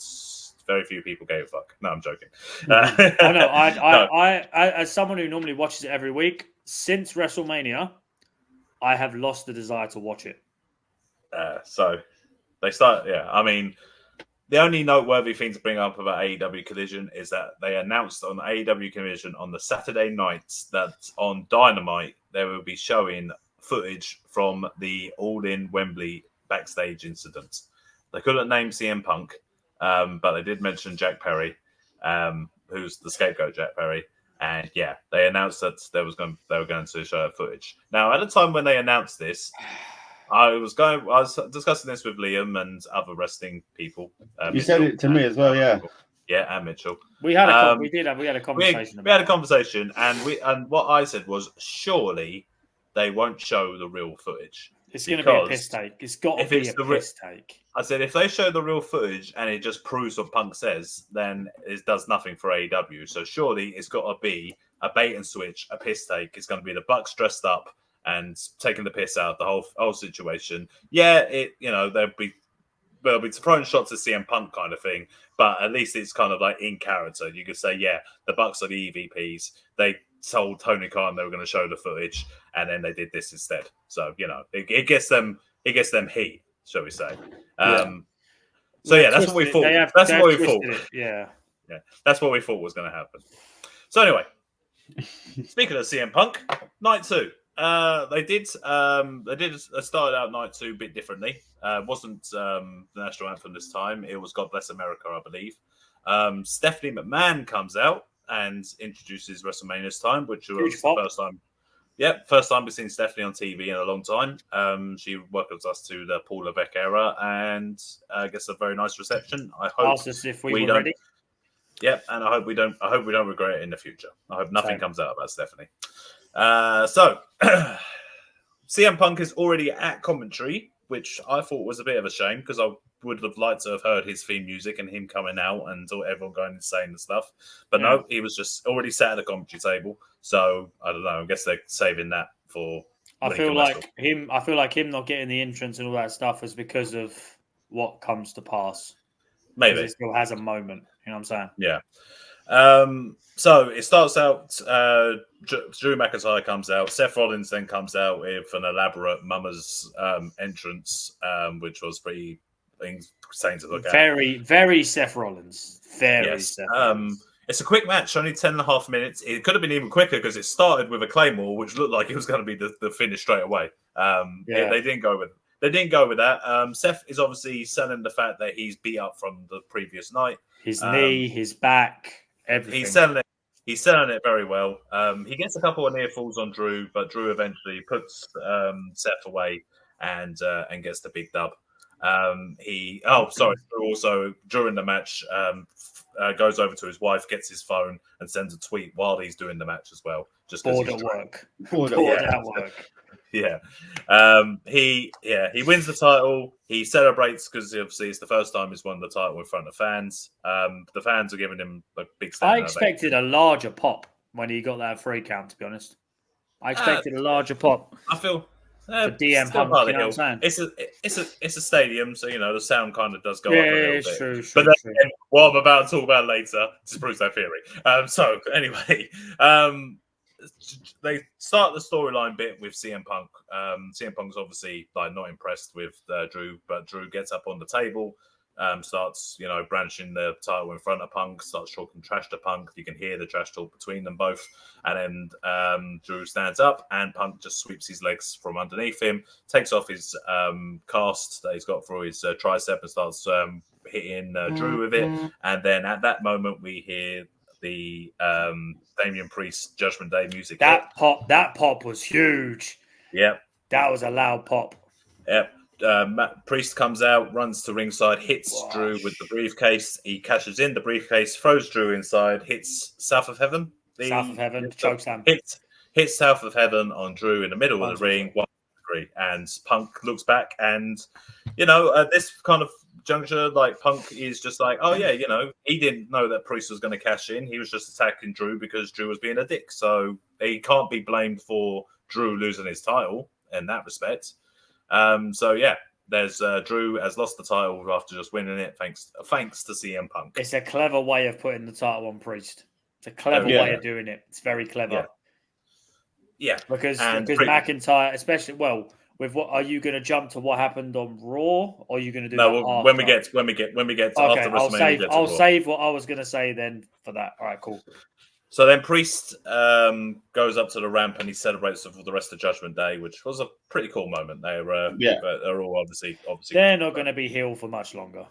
very few people gave a fuck. No, I'm joking. I as someone who normally watches it every week, since WrestleMania, I have lost the desire to watch it. So they start. Yeah, I mean, the only noteworthy thing to bring up about AEW Collision is that they announced on AEW Collision on the Saturday nights that on Dynamite they will be showing footage from the All In Wembley backstage incident. They couldn't name CM Punk, but they did mention Jack Perry, who's the scapegoat, Jack Perry. And yeah, they announced that they were going to show that footage. Now, at the time when they announced this, I was discussing this with Liam and other wrestling people. You said it to me as well, yeah. Yeah, and Mitchell. We had a conversation. We had a conversation, and what I said was, surely they won't show the real footage. It's going to be a piss take. It's got to be a piss take. I said, if they show the real footage and it just proves what Punk says, then it does nothing for AEW. So surely it's got to be a bait and switch, a piss take. It's going to be the Bucks dressed up and taking the piss out of the whole situation. Yeah, they'll be throwing shots at CM Punk kind of thing, but at least it's kind of like in character. You could say, yeah, the Bucks are the EVPs. They told Tony Khan they were going to show the footage, and then they did this instead. So it gets them heat, shall we say? So yeah, that's what we thought. That's what we thought. Yeah, that's what we thought was going to happen. So anyway, speaking of CM Punk, night 2. They did started out night 2 a bit differently. Wasn't the national anthem this time. It was God Bless America, I believe. Stephanie McMahon comes out and introduces WrestleMania this time, which was the first time. Yeah, first time we've seen Stephanie on TV in a long time. She welcomes us to the Paul Levesque era, and gets a very nice reception. I hope asked us if we were ready. Yeah, and I hope we don't regret it in the future. I hope nothing comes out about Stephanie. So CM Punk is already at commentary, which I thought was a bit of a shame, because I would have liked to have heard his theme music and him coming out and everyone going insane and stuff. But no, he was just already sat at the commentary table. So I don't know. I guess they're saving that for. I feel like him not getting the entrance and all that stuff is because of what comes to pass. Maybe it still has a moment. You know what I'm saying? Yeah. So it starts out. Drew McIntyre comes out. Seth Rollins then comes out with an elaborate Mama's entrance, which was pretty insane to look at. Very, very Seth Rollins. Seth Rollins. It's a quick match, only 10.5 minutes. It could have been even quicker because it started with a Claymore, which looked like it was going to be the finish straight away. They didn't go with that. Seth is obviously selling the fact that he's beat up from the previous night. His knee, his back, everything. He's selling it very well. He gets a couple of near falls on Drew, but Drew eventually puts Seth away and gets the big dub. Drew also during the match goes over to his wife, gets his phone, and sends a tweet while he's doing the match as well. Just bored at work. Yeah. He wins the title. He celebrates because obviously it's the first time he's won the title in front of fans. The fans are giving him a big stand. I expected a larger pop when he got that 3 count, to be honest. I expected a larger pop. I feel for DM still Punk. part You of know the what I'm saying? It's a stadium, so the sound kind of does go Yeah, up a little it's bit. true. But then, what I'm about to talk about later disproves that theory. So anyway, they start the storyline bit with CM Punk. CM Punk's obviously like not impressed with Drew, but Drew gets up on the table, starts branching the title in front of Punk, starts talking trash to Punk. You can hear the trash talk between them both, and then Drew stands up, and Punk just sweeps his legs from underneath him, takes off his cast that he's got for his tricep, and starts hitting Drew with it. And then at that moment, we hear the Damian Priest Judgment Day music. That pop was huge. Yep. That was a loud pop. Yep. Priest comes out, runs to ringside, hits Drew with the briefcase. He cashes in the briefcase, throws Drew inside, hits South of Heaven. South of Heaven, chokeslam. Hits South of Heaven on Drew in the middle of the ring. 1, 3, and Punk looks back, and at this kind of juncture, like Punk is just like, oh yeah, he didn't know that Priest was going to cash in. He was just attacking Drew because Drew was being a dick. So he can't be blamed for Drew losing his title in that respect. So yeah, there's Drew has lost the title after just winning it, thanks to CM Punk. It's a clever way of putting the title on Priest. It's a clever way of doing it. It's very clever. Yeah. Because McIntyre, especially with what are you going to jump to what happened on Raw, or are you going to do that after? when we get to after WrestleMania, I'll save what I was going to say then for that. All right, cool. So then Priest goes up to the ramp and he celebrates for the rest of Judgment Day, which was a pretty cool moment. They're all obviously. They're not going to be healed for much longer.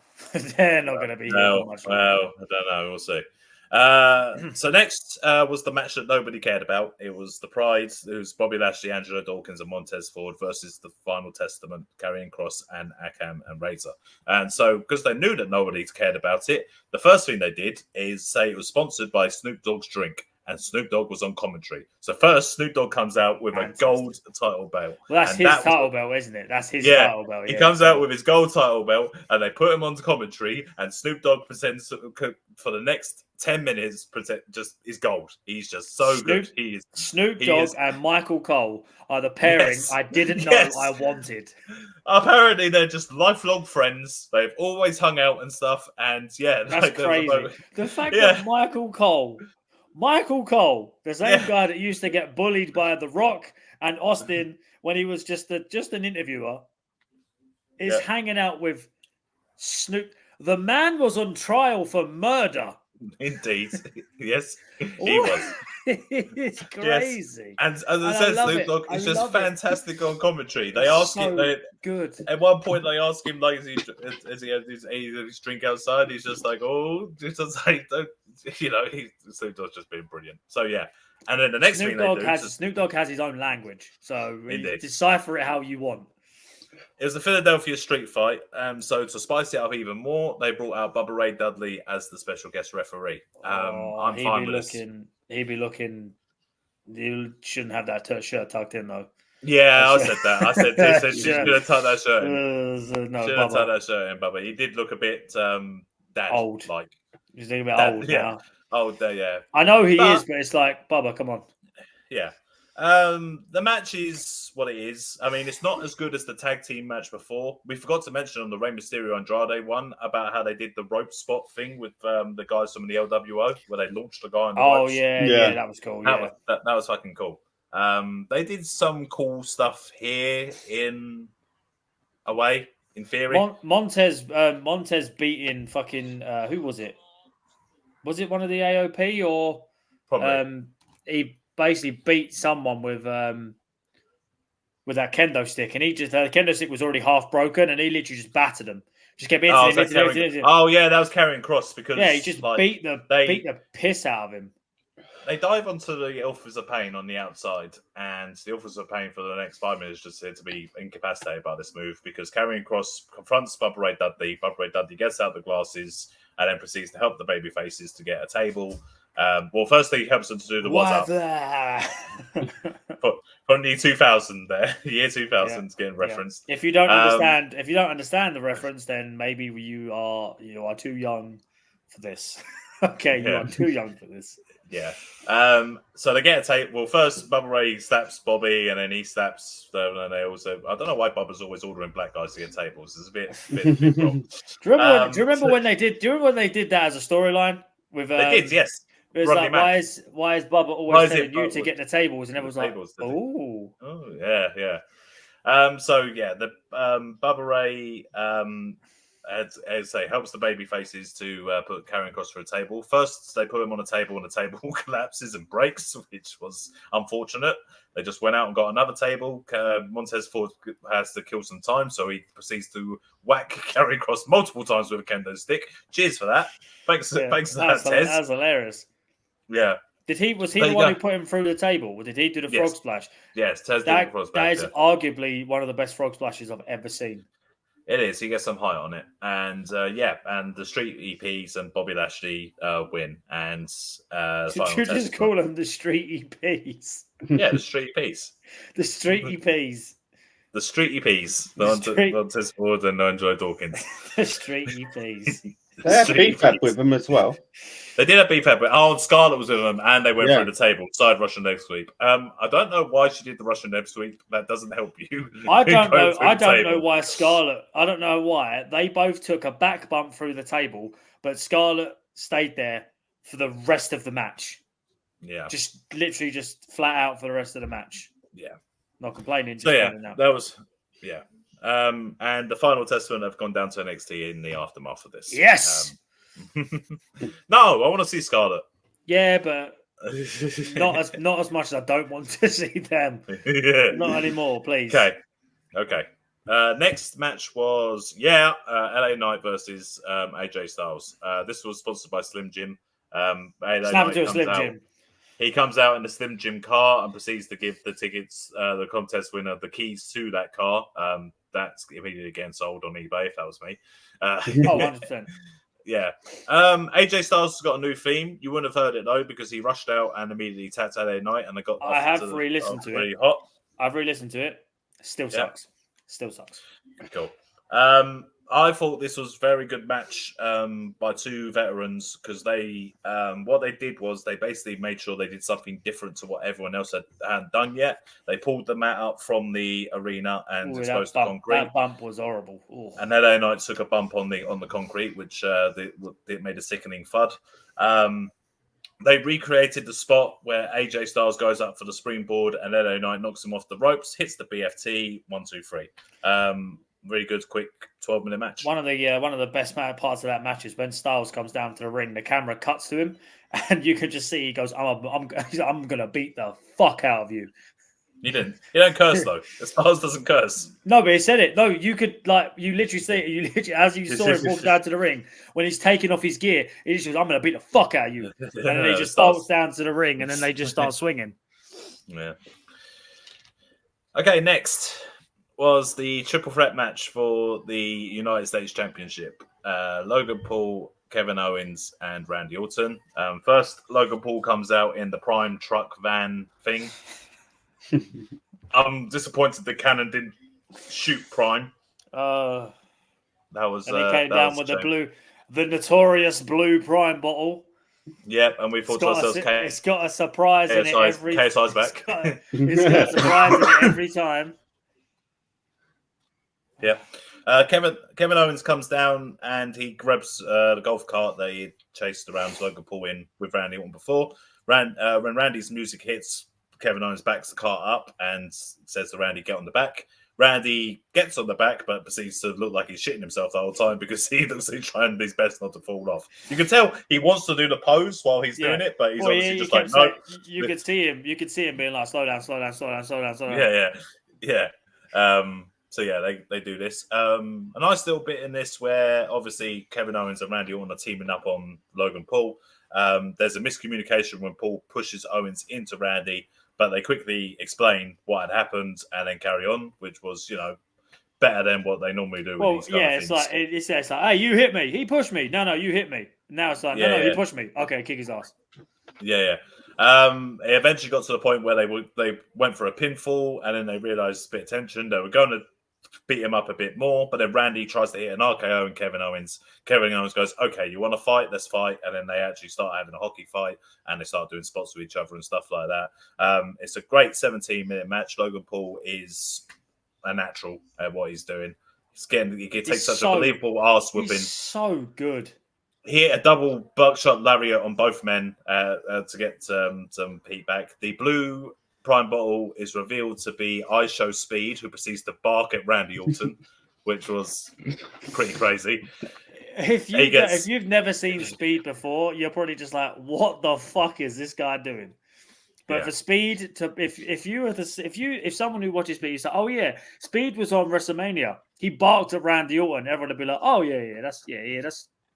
They're not going to be healed for much longer. Well, I don't know. We'll see. So next was the match that nobody cared about. It was the Pride. It was Bobby Lashley, Angelo Dawkins, and Montez Ford versus the Final Testament, Karrion Kross, and Akam and Razor. And so, because they knew that nobody cared about it, the first thing they did is say it was sponsored by Snoop Dogg's drink. And Snoop Dogg was on commentary. So first, Snoop Dogg comes out with a gold title belt. Well, that's his title belt, isn't it? That's his title belt. He comes out with his gold title belt, and they put him on commentary. And Snoop Dogg presents for the next 10 minutes. Just is gold. He's just so good. He is Snoop Dogg and Michael Cole are the pairing I didn't know I wanted. Apparently, they're just lifelong friends. They've always hung out and stuff. And that's crazy. The fact that Michael Cole, the same guy that used to get bullied by The Rock and Austin when he was just an interviewer, is hanging out with Snoop. The man was on trial for murder. Indeed. Yes, he was. It's crazy. Yes. And as I said, Snoop Dogg is just fantastic on commentary. They ask him, good. At one point, they ask him, like, is he his drink outside? He's just like, just like, Snoop Dogg's just been brilliant. So, yeah. And then the next thing they do... Snoop Dogg has his own language, so you decipher it how you want. It was the Philadelphia street fight. So to spice it up even more, they brought out Bubba Ray Dudley as the special guest referee. I'm fine with this. He'd be looking... You shouldn't have that shirt tucked in, though. Yeah, I said that. I said this. You should have tucked that shirt in. Should have tucked that shirt in, Bubba. He did look a bit dad. Old. Like. He's looking a bit old now. Old, yeah. I know he is, but it's like, Bubba, come on. Yeah. The match is what it is. I mean, it's not as good as the tag team match before. We forgot to mention on the Rey Mysterio Andrade one about how they did the rope spot thing with the guys from the LWO, where they launched the guy on the ropes. Yeah, that was cool. That was fucking cool. They did some cool stuff here in a way, in theory. Montez beating fucking who was it? Was it one of the AOP or probably he basically beat someone with that kendo stick, and the kendo stick was already half broken, and he literally just battered him. Just kept hitting him. Oh yeah, that was Karrion Kross because he just beat the piss out of him. They dive onto the Authors of Pain on the outside, and the Authors of Pain for the next 5 minutes just here to be incapacitated by this move because Karrion Kross confronts Bubba Ray Dudley. Bubba Ray Dudley gets out the glasses and then proceeds to help the baby faces to get a table. Firstly, he helps them to do the what's up from the 2000 there, year 2000 is getting referenced. If you don't understand, the reference, then maybe you are too young for this. Okay, you are too young for this. Yeah. So they get a table. Well, first Bubba Ray slaps Bobby, and then he slaps them, and they also. I don't know why Bubba's always ordering black guys to get tables. It's a bit wrong. Do you remember when they did? Do you remember when they did that as a storyline? With they did, yes. It was Rodney like, Mack. why is Bubba always telling you to get the tables, and everyone's like, oh, yeah. So yeah, the Bubba Ray, as I say, helps the baby faces to put Karrion Kross for a table. First, they put him on a table, and the table collapses and breaks, which was unfortunate. They just went out and got another table. Montez Ford has to kill some time, so he proceeds to whack Karrion Kross multiple times with a kendo stick. Cheers for that. Thanks for that, Tez. That was hilarious. Yeah. Was he the one who put him through the table? Or did he do the frog splash? Yes, Tez did the frog splash. That is arguably one of the best frog splashes I've ever seen. It is. He gets some height on it. And and the Street EPs and Bobby Lashley win. And Did you just call them the Street EPs? Yeah, the Street EPs. The Street EPs. The Street EPs. Montez Ford and Andre Dawkins. The Street EPs. They had beef with them as well. They did have beef but Scarlett was with them, and they went through the table, side Russian leg sweep. I don't know why she did the Russian leg sweep. That doesn't help you. I don't know why Scarlett. I don't know why they both took a back bump through the table, but Scarlett stayed there for the rest of the match. Yeah, just literally just flat out for the rest of the match. Yeah, not complaining. So that was and the final testament have gone down to NXT in the aftermath of this. Yes. No, I want to see Scarlett. Yeah, but not as much as I don't want to see them. Not anymore, please. Okay. Next match was LA Knight versus AJ Styles. This was sponsored by Slim Jim. He comes out in the Slim Jim car and proceeds to give the tickets, the contest winner, the keys to that car. That's immediately getting sold on eBay if that was me. 100%. Yeah. AJ Styles has got a new theme. You wouldn't have heard it though because he rushed out and immediately tapped LA Knight and they got. I have re-listened to it. Really hot. I've re-listened to it. Still sucks. Still sucks. Cool. I thought this was a very good match by two veterans because they what they did was they basically made sure they did something different to what everyone else hadn't done yet. They pulled the mat up from the arena and exposed the concrete. That bump was horrible. Ooh. And LA Knight took a bump on the concrete, which it made a sickening thud. They recreated the spot where AJ Styles goes up for the springboard and LA Knight knocks him off the ropes, hits the BFT, 1, 2, 3. Really good, quick 12-minute match. One of the best parts of that match is when Styles comes down to the ring, the camera cuts to him, and you can just see he goes, "I'm gonna beat the fuck out of you." He didn't. He don't curse though. Styles doesn't curse. No, but he said it. No, you could you literally see it. You literally, as you saw him walk down to the ring when he's taking off his gear, he just goes, "I'm gonna beat the fuck out of you," and then he just bolts down to the ring, and then they just start swinging. Yeah. Okay, next was the triple threat match for the United States Championship. Logan Paul, Kevin Owens, and Randy Orton. First, Logan Paul comes out in the Prime truck van thing. I'm disappointed that Cannon didn't shoot Prime. That was. And he came down with the notorious blue Prime bottle. Yep, and we thought to ourselves, it's got a surprise in it every. KSI's back. It's got a surprise in it every time. Yeah. Kevin Owens comes down and he grabs the golf cart that he chased around Logan Paul in with Randy Orton before. When Randy's music hits, Kevin Owens backs the cart up and says to Randy, "Get on the back." Randy gets on the back, but proceeds to look like he's shitting himself the whole time because he looks like he's trying his best not to fall off. You can tell he wants to do the pose while he's doing it, but he's obviously just like, no. You could see him being like, slow down. Yeah. So yeah, they do this. A nice little bit in this where obviously Kevin Owens and Randy Orton are teaming up on Logan Paul. There's a miscommunication when Paul pushes Owens into Randy, but they quickly explain what had happened and then carry on, which was, better than what they normally do. Well, it's like, hey, you hit me. He pushed me. No, you hit me. Now it's like, no, he pushed me. Okay, kick his ass. Yeah. It eventually got to the point where they went for a pinfall and then they realised a bit of tension. They were going to beat him up a bit more, but then Randy tries to hit an RKO and Kevin Owens goes, okay, you want to fight? Let's fight. And then they actually start having a hockey fight and they start doing spots with each other and stuff like that. It's a great 17-minute match. Logan Paul is a natural at what he's doing. He takes such a believable ass whipping. He's so good. He hit a double buckshot lariat on both men to get some heat back. The blue prime bottle is revealed to be I Show Speed, who proceeds to bark at Randy Orton, which was pretty crazy. If you've never seen Speed before, you're probably just like, what the fuck is this guy doing? But for Speed to if someone who watches Speed is like, oh yeah, Speed was on WrestleMania, he barked at Randy Orton, everyone would be like, oh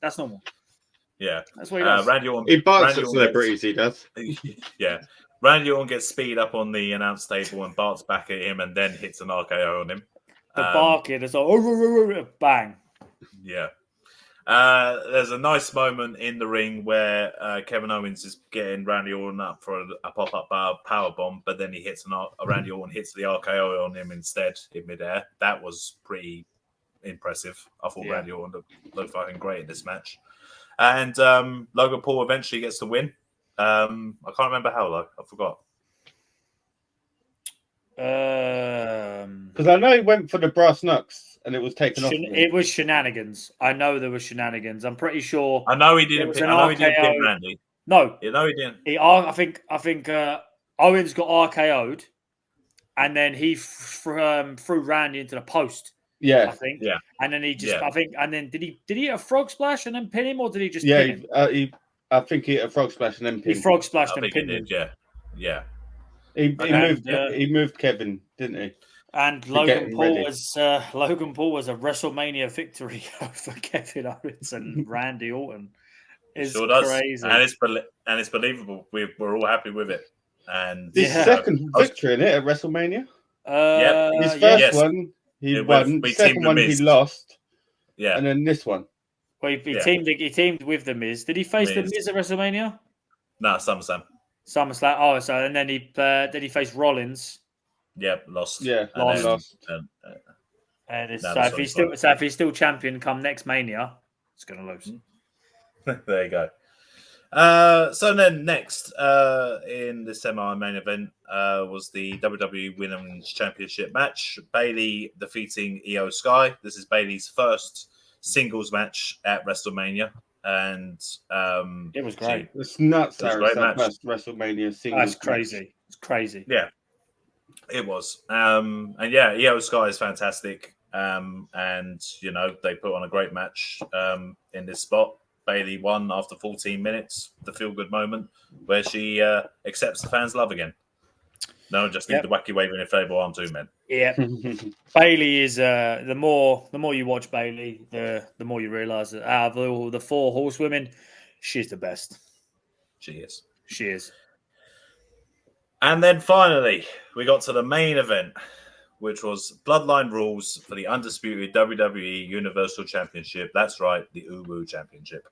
that's normal. Yeah, that's what he does. Randy Orton, he barks at celebrities. He does. Yeah, Randy Orton gets Speed up on the announce table and barks back at him, and then hits an RKO on him. The barking is like bang. Yeah. There's a nice moment in the ring where Kevin Owens is getting Randy Orton up for a pop-up power bomb, but then Randy Orton hits the RKO on him instead in midair. That was pretty impressive. I thought Randy Orton looked fucking great in this match. And Logan Paul eventually gets the win. I can't remember how, though. I forgot. Because I know he went for the brass knucks and it was taken off. It was shenanigans. I know there was shenanigans. I'm pretty sure. I know he didn't pin Randy. No, you know he didn't. I think Owens got RKO'd, and then he threw Randy into the post. Yeah, I think. Yeah, and then he just and then did he hit a frog splash and then pin him, or did he just pin him? I think he hit a frog splash and then pinned. He frog splashed and pinned him. Yeah. He moved Kevin, didn't he? And Logan Paul was a WrestleMania victory for Kevin Owens and Randy Orton. It's crazy, and it's believable. We're all happy with it. And his second victory in it at WrestleMania. His first one he won. The second one he lost. Yeah, and then this one. Well, he teamed with the Miz. Did he face the Miz at WrestleMania? No, SummerSlam. Oh, so and then he faced Rollins. Yep, lost. Yeah, lost. If he's still champion come next Mania, it's going to lose. There you go. So then next in the semi-main event was the WWE Women's Championship match. Bayley defeating Io Sky. This is Bayley's first singles match at WrestleMania. And it was great. It's nuts. It was a great match. First WrestleMania singles. That's crazy. Match. It's crazy. Yeah, it was. And yeah, Io Sky is fantastic. And they put on a great match in this spot. Bayley won after 14 minutes, the feel-good moment where she accepts the fans' love again. No, just need the wacky waving inflatable arm too, man. Yeah, Bayley is the more you watch Bayley, the more you realise that out of all the four horsewomen, she's the best. She is. She is. And then finally, we got to the main event, which was Bloodline Rules for the undisputed WWE Universal Championship. That's right, the Uwu Championship.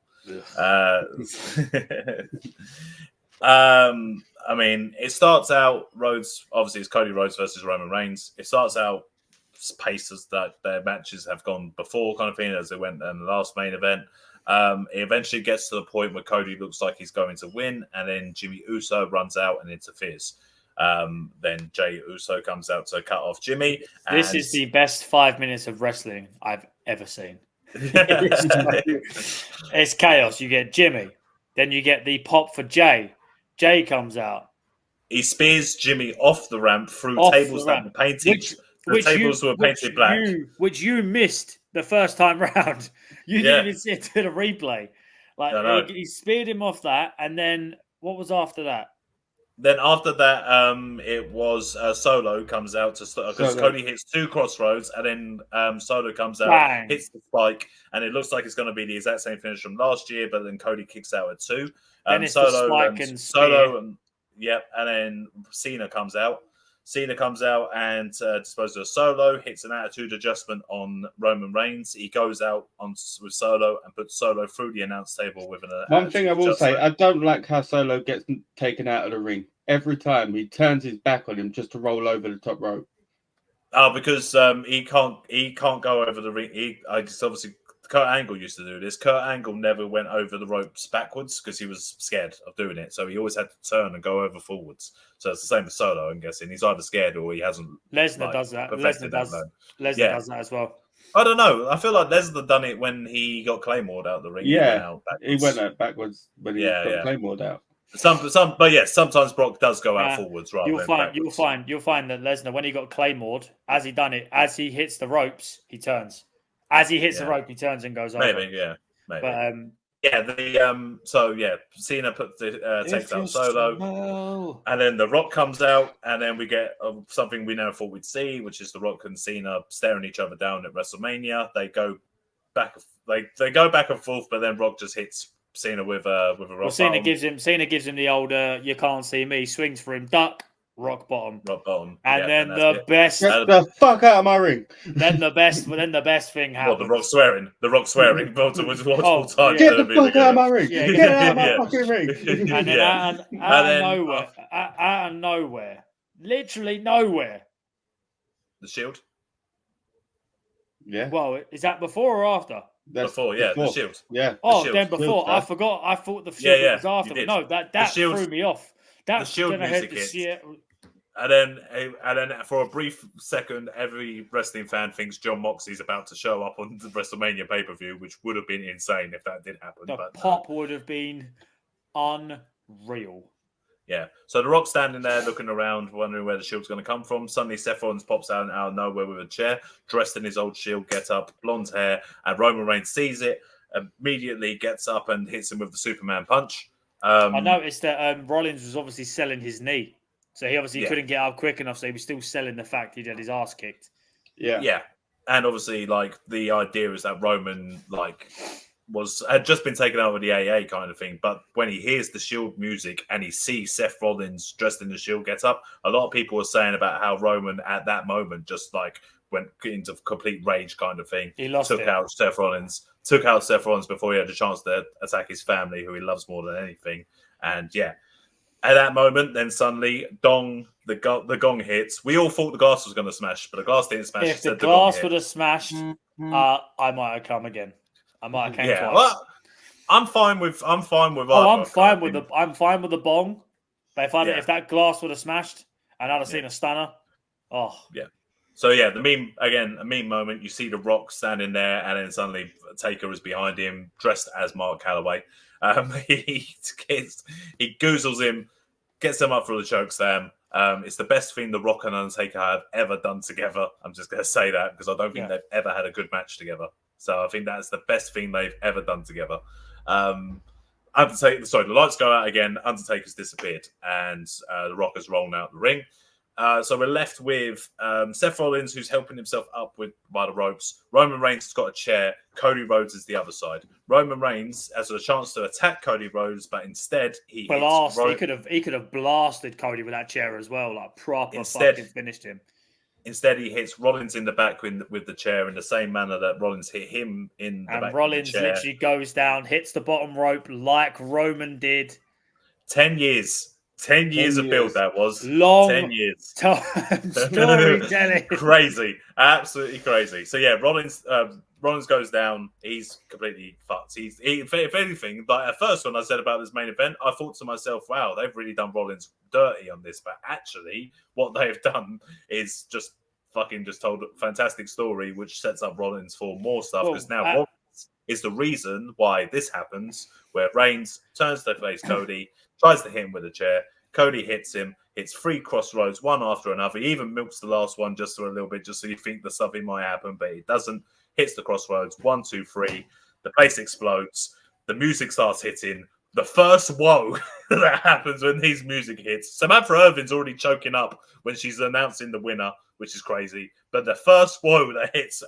I mean, it starts out Rhodes. Obviously, it's Cody Rhodes versus Roman Reigns. It starts out paced as that their matches have gone before, kind of thing, as they went in the last main event. It eventually gets to the point where Cody looks like he's going to win, and then Jimmy Uso runs out and interferes. Then Jey Uso comes out to cut off Jimmy. This is the best 5 minutes of wrestling I've ever seen. It's chaos. You get Jimmy, then you get the pop for Jey. Jey comes out. He spears Jimmy off the ramp through tables that were painted. Tables were painted black, which you missed the first time round. You didn't even see it to the replay. Like he speared him off that, and then what was after that? Then after that, it was Solo comes out to because Cody hits two crossroads, and then Solo comes out, bang, hits the spike, and it looks like it's going to be the exact same finish from last year. But then Cody kicks out at two. Then it's Solo, the spike and Solo, and then Cena comes out. Cena comes out and disposes of Solo, hits an attitude adjustment on Roman Reigns. He goes out with Solo and puts Solo through the announce table with an one thing I will say, I don't like how Solo gets taken out of the ring. Every time he turns his back on him just to roll over the top rope. Oh, because he can't go over the ring. Obviously Kurt Angle used to do this. Kurt Angle never went over the ropes backwards because he was scared of doing it. So he always had to turn and go over forwards. So it's the same for Solo, I'm guessing. He's either scared or he hasn't. Lesnar does that. Lesnar does that as well. I don't know. I feel like Lesnar done it when he got Claymored out the ring. Yeah, he went out backwards when he got Claymored out. Sometimes Brock does go out forwards rather than backwards. You'll find that Lesnar, when he got Claymored, as he hits the ropes, he turns. As he hits the rope, he turns and goes over. Maybe. But Cena takes out Solo, and then The Rock comes out, and then we get something we never thought we'd see, which is The Rock and Cena staring each other down at WrestleMania. They go back, they go back and forth, but then Rock just hits Cena with a rock. Well, Cena gives him the old "you can't see me," swings for him, duck. Rock bottom, and then the best. Get the fuck out of my ring. Then the best thing happens. The Rock swearing. Bolton was multiple times. Get the fuck out of my ring. Get out of my fucking ring. And then out of nowhere, literally nowhere. The Shield. Yeah. Well, is that before or after? Before. The Shield. Yeah. Then before. I forgot. I thought the Shield was after. But no, that threw me off. The Shield music hits. And then for a brief second, every wrestling fan thinks John Moxley's about to show up on the WrestleMania pay-per-view, which would have been insane if that did happen. The pop would have been unreal. Yeah. So The Rock's standing there looking around, wondering where the Shield's going to come from. Suddenly Seth Rollins pops out of nowhere with a chair, dressed in his old Shield get-up, blonde hair, and Roman Reigns sees it, immediately gets up and hits him with the Superman punch. I noticed that Rollins was obviously selling his knee. So he obviously couldn't get up quick enough, so he was still selling the fact he'd had his ass kicked. Yeah. And obviously, the idea is that Roman, had just been taken out with the AA kind of thing. But when he hears the Shield music and he sees Seth Rollins dressed in the Shield get up, a lot of people were saying about how Roman at that moment just went into complete rage kind of thing. He took out Seth Rollins before he had a chance to attack his family, who he loves more than anything. And at that moment, then suddenly, the gong hits. We all thought the glass was going to smash, but the glass didn't smash. If the glass would have smashed, I might have come again. I might have came twice. Well, I'm fine with. I'm fine with the bong. But if that glass would have smashed and I'd have seen a stunner, So the meme moment. You see The Rock standing there, and then suddenly Taker is behind him, dressed as Mark Calloway. He goozles him, gets him up for the chokeslam. It's the best thing The Rock and Undertaker have ever done together. I'm just going to say that because I don't think they've ever had a good match together. So I think that's the best thing they've ever done together. The lights go out again. Undertaker's disappeared, and The Rock has rolled out the ring. So we're left with Seth Rollins, who's helping himself up by the ropes. Roman Reigns has got a chair. Cody Rhodes is the other side. Roman Reigns has a chance to attack Cody Rhodes, but instead he could have blasted Cody with that chair as well, fucking finished him. Instead, he hits Rollins in the back with the chair in the same manner that Rollins hit him in the back. And Rollins literally goes down, hits the bottom rope like Roman did. 10 years. 10 years of build that was. Long 10 years. Storytelling. Crazy. Absolutely crazy. So Rollins goes down. He's completely fucked. If anything, at first when I said about this main event, I thought to myself, wow, they've really done Rollins dirty on this. But actually, what they've done is just told a fantastic story, which sets up Rollins for more stuff. Because now Rollins is the reason why this happens, where Reigns turns to face Cody, tries to hit him with a chair. Cody hits him. It's 3 crossroads, one after another. He even milks the last one just for a little bit, just so you think that something might happen, but it doesn't. Hits the crossroads, 1, 2, 3. The place explodes. The music starts hitting. The first whoa that happens when these music hits. Samantha Irvin's already choking up when she's announcing the winner, which is crazy. But the first whoa that hits,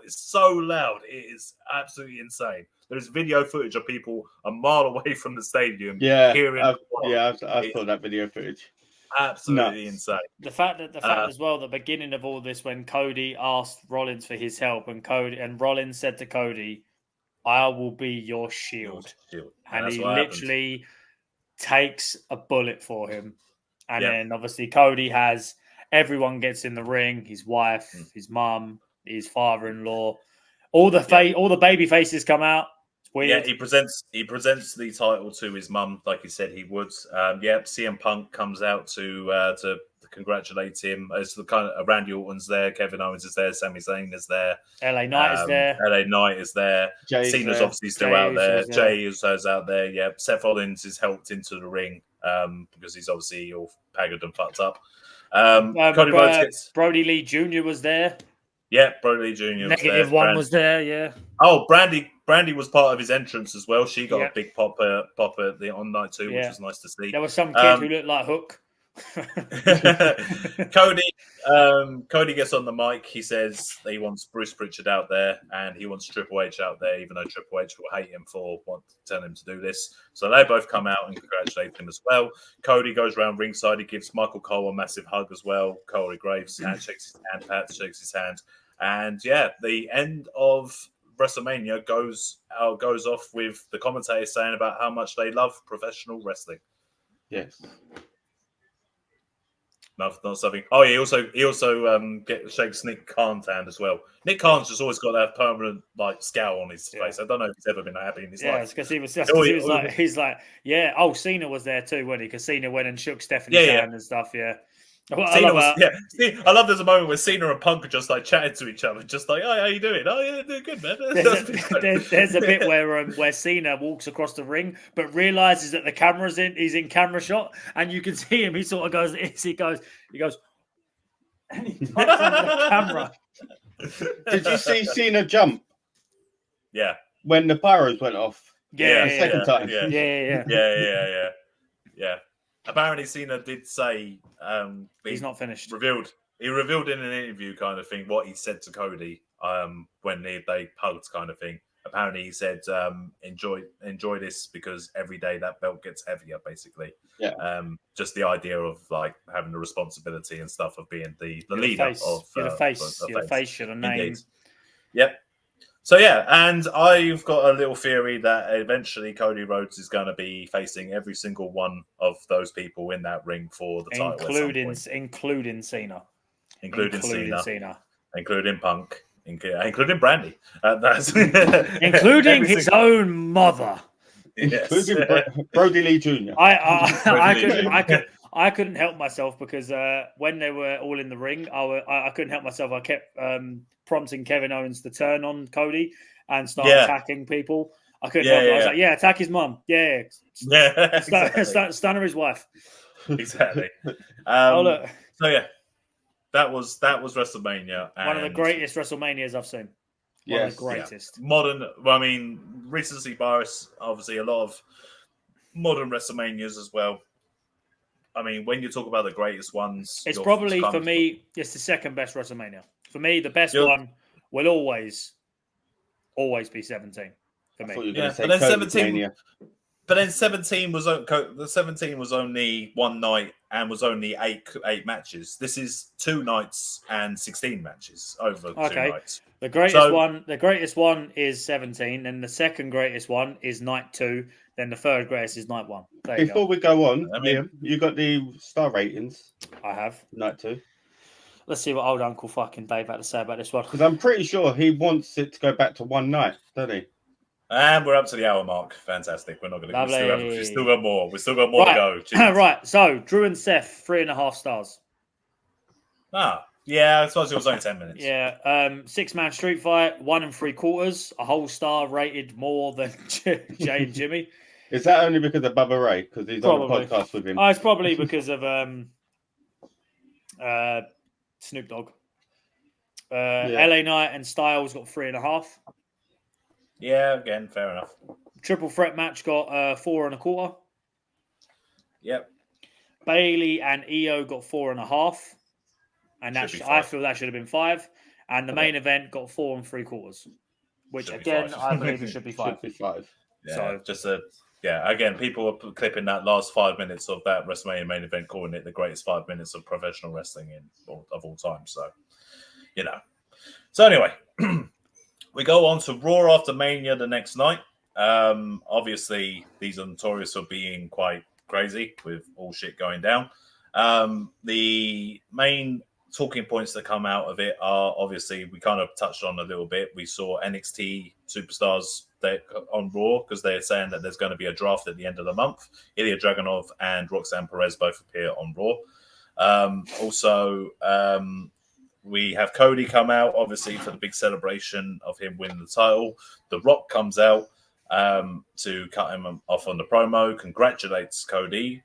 it's so loud. It is absolutely insane. There's video footage of people a mile away from the stadium. Hearing I saw that video footage. Absolutely insane. The fact as well, the beginning of all this, when Cody asked Rollins for his help, and Rollins said to Cody, "I will be your shield." And he literally takes a bullet for him. And then obviously Cody has Everyone gets in the ring. His wife, his mum, his father-in-law. All the baby faces come out. It's weird. Yeah, he presents the title to his mum, like he said he would. CM Punk comes out to congratulate him. It's the kind of Randy Orton's there, Kevin Owens is there, Sami Zayn is there, LA Knight is there, LA Knight is there, Cena's obviously still out there, Jay is out there. Yeah, Seth Rollins is helped into the ring because he's obviously all haggard and fucked up. Cody Rhodes Brody Lee Jr. was there. Yeah, Brody Lee Jr. Negative one was there. Yeah. Oh, Brandy was part of his entrance as well. She got a big pop on night 2, which was nice to see. There was some kid who looked like Hook. Cody gets on the mic. He says that he wants Bruce Pritchard out there and he wants Triple H out there, even though Triple H will hate him for telling him to do this. So they both come out and congratulate him as well. Cody goes around ringside. He gives Michael Cole a massive hug as well. Corey Graves shakes his hand. Pat shakes his hand. And the end of WrestleMania goes off with the commentators saying about how much they love professional wrestling. Yes. Not something. Oh, he also shakes Nick Khan's hand as well. Nick Khan's just always got that permanent scowl on his face. I don't know if he's ever been happy in his life. Yeah, because he's like, Oh, Cena was there too, wasn't he? Because Cena went and shook Stephanie's hand and stuff. Yeah. I love there's a moment where Cena and Punk are just chatting to each other, just like, "Oh, how you doing? Oh, yeah, doing good, man." There's a bit where Cena walks across the ring, but realizes that the camera's in. He's in camera shot, and you can see him. He sort of goes, and he taps on the camera. Did you see Cena jump? Yeah. When the pyros went off. Yeah. The second time. Yeah. Apparently, Cena did say he's not finished. He revealed in an interview kind of thing what he said to Cody when they hugged kind of thing. Apparently, he said, "Enjoy this because every day that belt gets heavier." Basically, just the idea of having the responsibility and stuff of being the leader of the face, you're the name. Indeed. Yep. So and I've got a little theory that eventually Cody Rhodes is going to be facing every single one of those people in that ring for the title, including Cena, including Punk, including Brandy, including his own mother, including Brody Lee Jr. I couldn't help myself because when they were all in the ring, I couldn't help myself. I kept prompting Kevin Owens to turn on Cody and start attacking people. I couldn't help it. I was like, attack his mum. Stunner his wife. Exactly. So that was WrestleMania. One of the greatest WrestleManias I've seen. One of the greatest. Recency bias, obviously a lot of modern WrestleManias as well. I mean, when you talk about the greatest ones, it's probably for me. It's the second best WrestleMania. For me, the best one will always be 17. For me, but then 17 was only one night and was only eight matches. This is 2 nights and 16 matches over 2 nights. The greatest one is 17, and the second greatest one is night 2. Then the third greatest is night 1. Before we go on, Liam, you got the star ratings? I have. Night 2. Let's see what old Uncle fucking Dave had to say about this one. Because I'm pretty sure he wants it to go back to one night, doesn't he? And we're up to the hour mark. Fantastic. We're not going to. We've still got more. We've still got more to go. Right. So Drew and Seth, 3.5 stars. Yeah. I suppose it was only 10 minutes. Yeah. 6-man street fight, 1 3/4. A whole star rated more than Jay and Jimmy. Is that only because of Bubba Ray? Because he's on the podcast with him. It's probably because of Snoop Dogg. LA Knight and Styles got 3.5. Yeah, again, fair enough. Triple threat match got 4.25. Yep. Bailey and EO got 4.5, and I feel that should have been 5. And the main event got 4 3/4, which again I believe it should be 5. Should be 5. Yeah, so again, people are clipping that last 5 minutes of that WrestleMania main event, calling it the greatest 5 minutes of professional wrestling of all time. So, So anyway, we go on to Raw after Mania the next night. Obviously, these are notorious for being quite crazy with all shit going down. The main talking points that come out of it are obviously we kind of touched on a little bit. We saw NXT superstars on Raw because they're saying that there's going to be a draft at the end of the month. Ilya Dragunov and Roxanne Perez both appear on Raw. Also, we have Cody come out, obviously, for the big celebration of him winning the title. The Rock comes out to cut him off on the promo, congratulates Cody,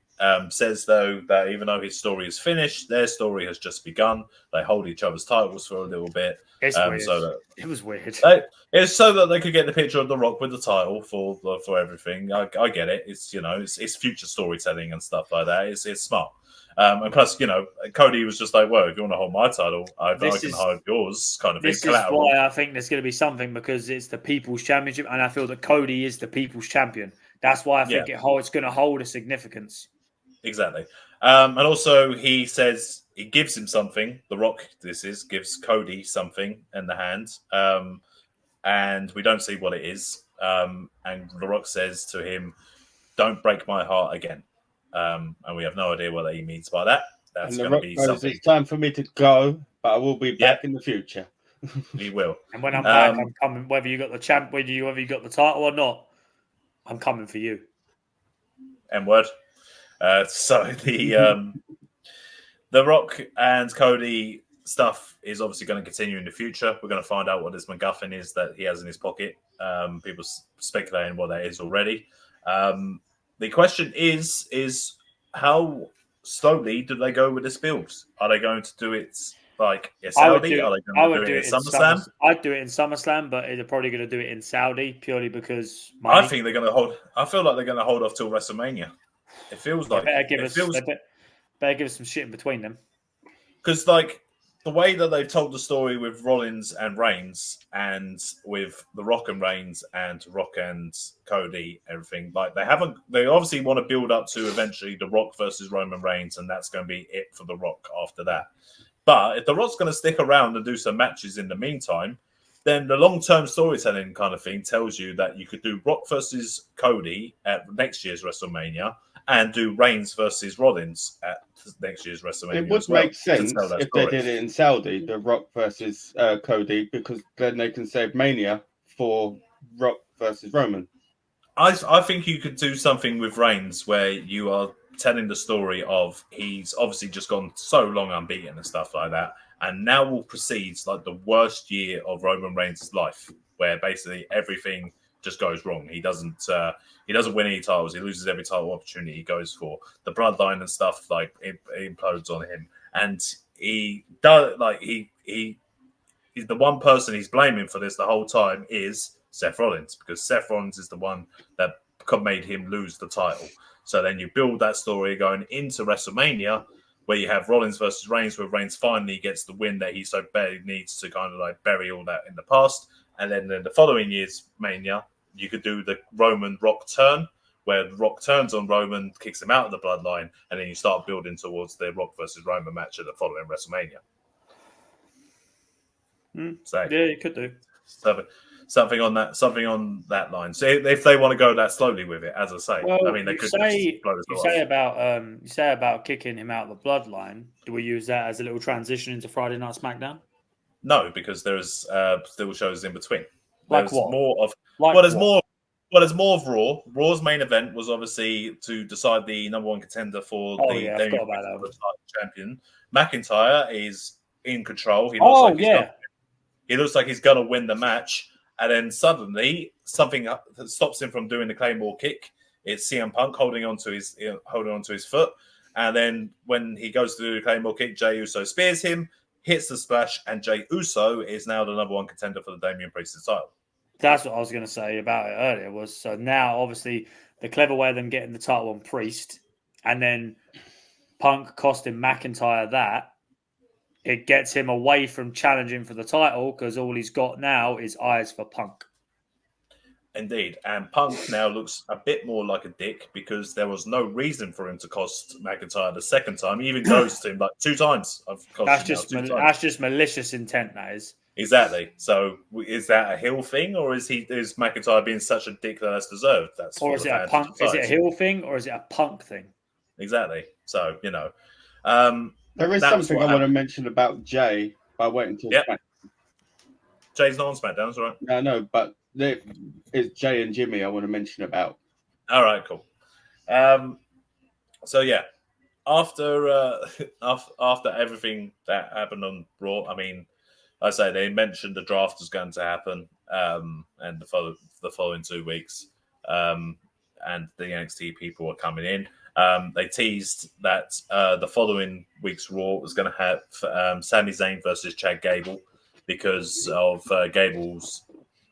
says, though, that even though his story is finished, their story has just begun. They hold each other's titles for a little bit. It's weird. It was weird. It's so that they could get the picture of The Rock with the title for everything. I get it. It's, it's future storytelling and stuff like that. It's smart. And plus, Cody was just like, well, if you want to hold my title, I can hold yours, kind of thing. This is why I think there's going to be something, because it's the People's Championship, and I feel that Cody is the People's Champion. That's why I think it's going to hold a significance. Exactly. And also, he says he gives him something. The Rock, gives Cody something in the hand. And we don't see what it is. And The Rock says to him, don't break my heart again. And we have no idea what he means by that. That's going to be something. It's time for me to go, but I will be back in the future. He will. And when I'm back, I'm coming. Whether you got the champ, whether you got the title or not, I'm coming for you. N-word. So the Rock and Cody stuff is obviously going to continue in the future. We're going to find out what this MacGuffin is that he has in his pocket. People speculating what that is already. The question is how slowly do they go with this build? Are they going to do it like Saudi? Are they going to do it in SummerSlam? I'd do it in SummerSlam, but they're probably going to do it in Saudi purely because money. I think they're going to hold. I feel like they're going to hold off till WrestleMania. It feels like better give us some shit in between them. Because the way that they've told the story with Rollins and Reigns, and with The Rock and Reigns and Rock and Cody, everything, they obviously want to build up to eventually The Rock versus Roman Reigns, and that's going to be it for The Rock after that. But if The Rock's going to stick around and do some matches in the meantime, then the long-term storytelling kind of thing tells you that you could do Rock versus Cody at next year's WrestleMania and do Reigns versus Rollins at next year's WrestleMania. It would make sense if they did it in Saudi, the Rock versus Cody, because then they can save Mania for Rock versus Roman. I think you could do something with Reigns where you are telling the story of he's obviously just gone so long unbeaten and stuff like that, and now will proceed like the worst year of Roman Reigns' life, where basically everything just goes wrong. He doesn't win any titles. He loses every title opportunity he goes for. The bloodline and stuff it implodes on him, and he does he's the one person he's blaming for this the whole time is Seth Rollins, because Seth Rollins is the one that made him lose the title. So then you build that story going into WrestleMania, where you have Rollins versus Reigns, where Reigns finally gets the win that he so badly needs to kind of bury all that in the past. And then in the following year's Mania, you could do the Roman Rock turn, where the Rock turns on Roman, kicks him out of the bloodline, and then you start building towards the Rock versus Roman match at the following WrestleMania. So, yeah, you could do something on that line. So if they want to go that slowly with it, as I say, they could say about kicking him out of the bloodline. Do we use that as a little transition into Friday Night SmackDown? No, because there's still shows in between. There's more of of Raw. Raw's main event was obviously to decide the number one contender for the champion. McIntyre is in control. He looks like he's going to win the match, and then suddenly something stops him from doing the Claymore kick. It's CM Punk holding onto his foot, and then when he goes to do the Claymore kick, Jey Uso spears him, hits the splash, and Jey Uso is now the number one contender for the Damian Priest's title. That's what I was going to say about it earlier. Was so now obviously the clever way of them getting the title on Priest, and then Punk costing McIntyre that. It gets him away from challenging for the title, because all he's got now is eyes for Punk. Indeed. And Punk now looks a bit more like a dick, because there was no reason for him to cost McIntyre the second time. He even goes to him 2 times. That's just malicious intent, that is. Exactly. So is that a heel thing, or is McIntyre being such a dick that that's deserved? Or is it a Punk? Is it a heel thing, or is it a Punk thing? Exactly. So, There is something I want to mention about Jay, but I wait until Jay's not on SmackDown, that's all right. No, but it's Jay and Jimmy I want to mention about. All right, cool. So yeah, after everything that happened on Raw, I mean, I say they mentioned the draft was going to happen, and the following 2 weeks, and the NXT people were coming in. They teased that the following week's Raw was going to have Sami Zayn versus Chad Gable because of Gable's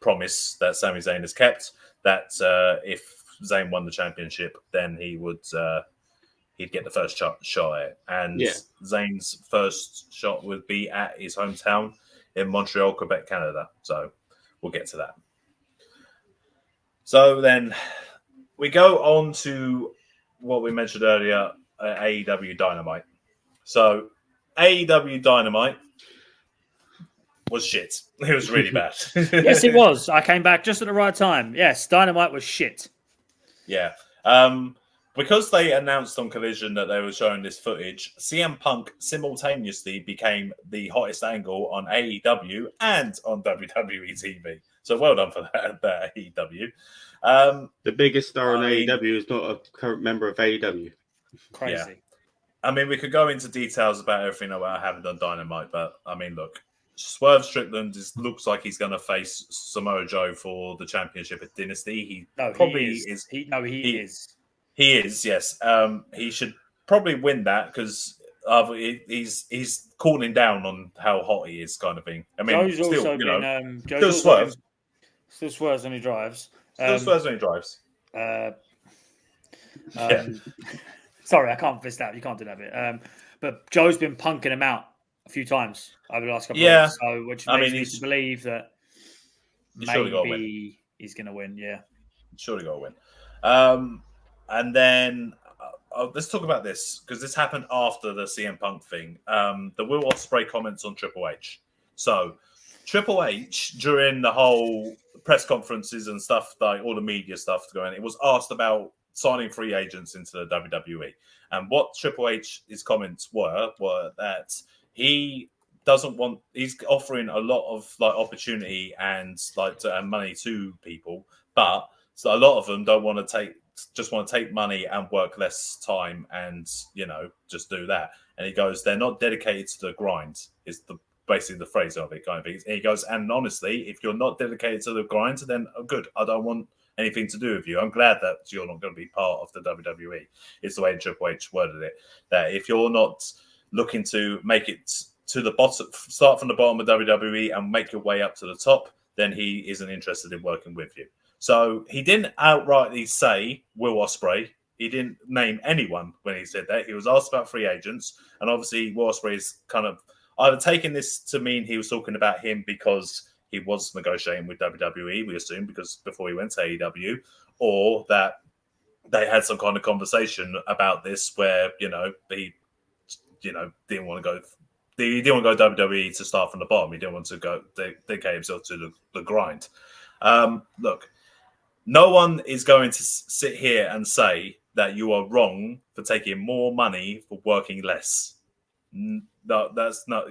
promise that Sami Zayn has kept, that if Zayn won the championship, then he would he'd get the first shot at it. And Zayn's first shot would be at his hometown in Montreal, Quebec, Canada. So we'll get to that. So then we go on to what we mentioned earlier, AEW Dynamite. So AEW Dynamite was shit. It was really bad. Yes, it was. I came back just at the right time. Yes, Dynamite was shit. Yeah. Because they announced on Collision that they were showing this footage, CM Punk simultaneously became the hottest angle on AEW and on WWE TV. So well done for that AEW. The biggest star on AEW is not a current member of AEW. Crazy. Yeah. I mean, we could go into details about everything that happened on Dynamite, but I mean, look, Swerve Strickland looks like he's going to face Samoa Joe for the championship at Dynasty. He is. He is, yes. He should probably win that because he's cooling down on how hot he is, kind of thing. I mean, Joe's still, also been still swerves. Still swerves when he drives. Swerves when he drives. Sorry, I can't fist that. You can't do that bit. But Joe's been punking him out a few times over the last couple of weeks, so which makes me to believe that maybe he's going to win. Yeah, surely got to win. And then let's talk about this because this happened after the CM Punk thing. The Will Ospreay comments on Triple H. So Triple H, during the whole press conferences and stuff, like all the media stuff going, it was asked about signing free agents into the WWE. And what Triple H's comments were that he doesn't want, he's offering a lot of like opportunity and like money to people, but so a lot of them don't want to just want to take money and work less time and, just do that. And he goes, they're not dedicated to the grind, is basically the phrase of it, kind of thing. And he goes, and honestly, if you're not dedicated to the grind, then good, I don't want anything to do with you. I'm glad that you're not going to be part of the WWE. It's the way Triple H worded it, that if you're not looking to make it to the bottom, start from the bottom of WWE and make your way up to the top, then he isn't interested in working with you. So he didn't outrightly say Will Ospreay. He didn't name anyone when he said that. He was asked about free agents. And obviously, Will Ospreay is kind of either taking this to mean he was talking about him because he was negotiating with WWE, we assume, because before he went to AEW, or that they had some kind of conversation about this where, he didn't want to go. He didn't want to go WWE to start from the bottom. He didn't want to go dedicate himself to the grind. Look. No one is going to sit here and say that you are wrong for taking more money for working less. No, that's not,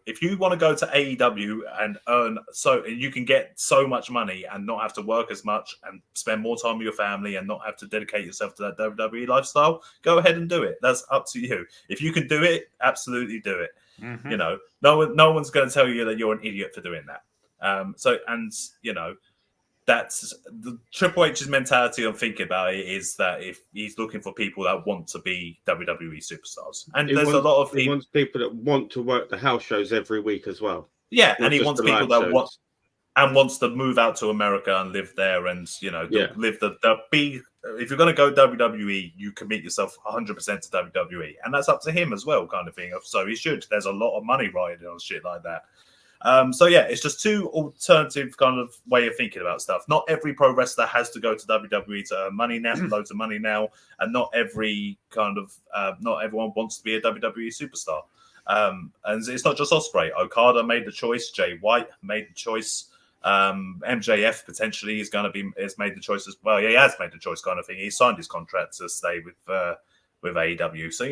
if you want to go to AEW and earn you can get so much money and not have to work as much and spend more time with your family and not have to dedicate yourself to that WWE lifestyle, go ahead and do it. That's up to you. If you can do it, absolutely do it. Mm-hmm. No one's going to tell you that you're an idiot for doing that. That's the Triple H's mentality on thinking about it, is that if he's looking for people that want to be WWE superstars, and he wants people that want to work the house shows every week as well. Yeah, and he wants people that wants to move out to America and live there, and live if you're going to go WWE, you commit yourself 100% to WWE, and that's up to him as well, kind of thing. So he should. There's a lot of money riding on shit like that. It's just two alternative kind of way of thinking about stuff. Not every pro wrestler has to go to WWE to earn money now, loads of money now, and not everyone wants to be a WWE superstar. And it's not just Ospreay. Okada made the choice. Jay White made the choice. MJF potentially has made the choice as well. Yeah, he has made the choice, kind of thing. He signed his contract to stay with AEW. So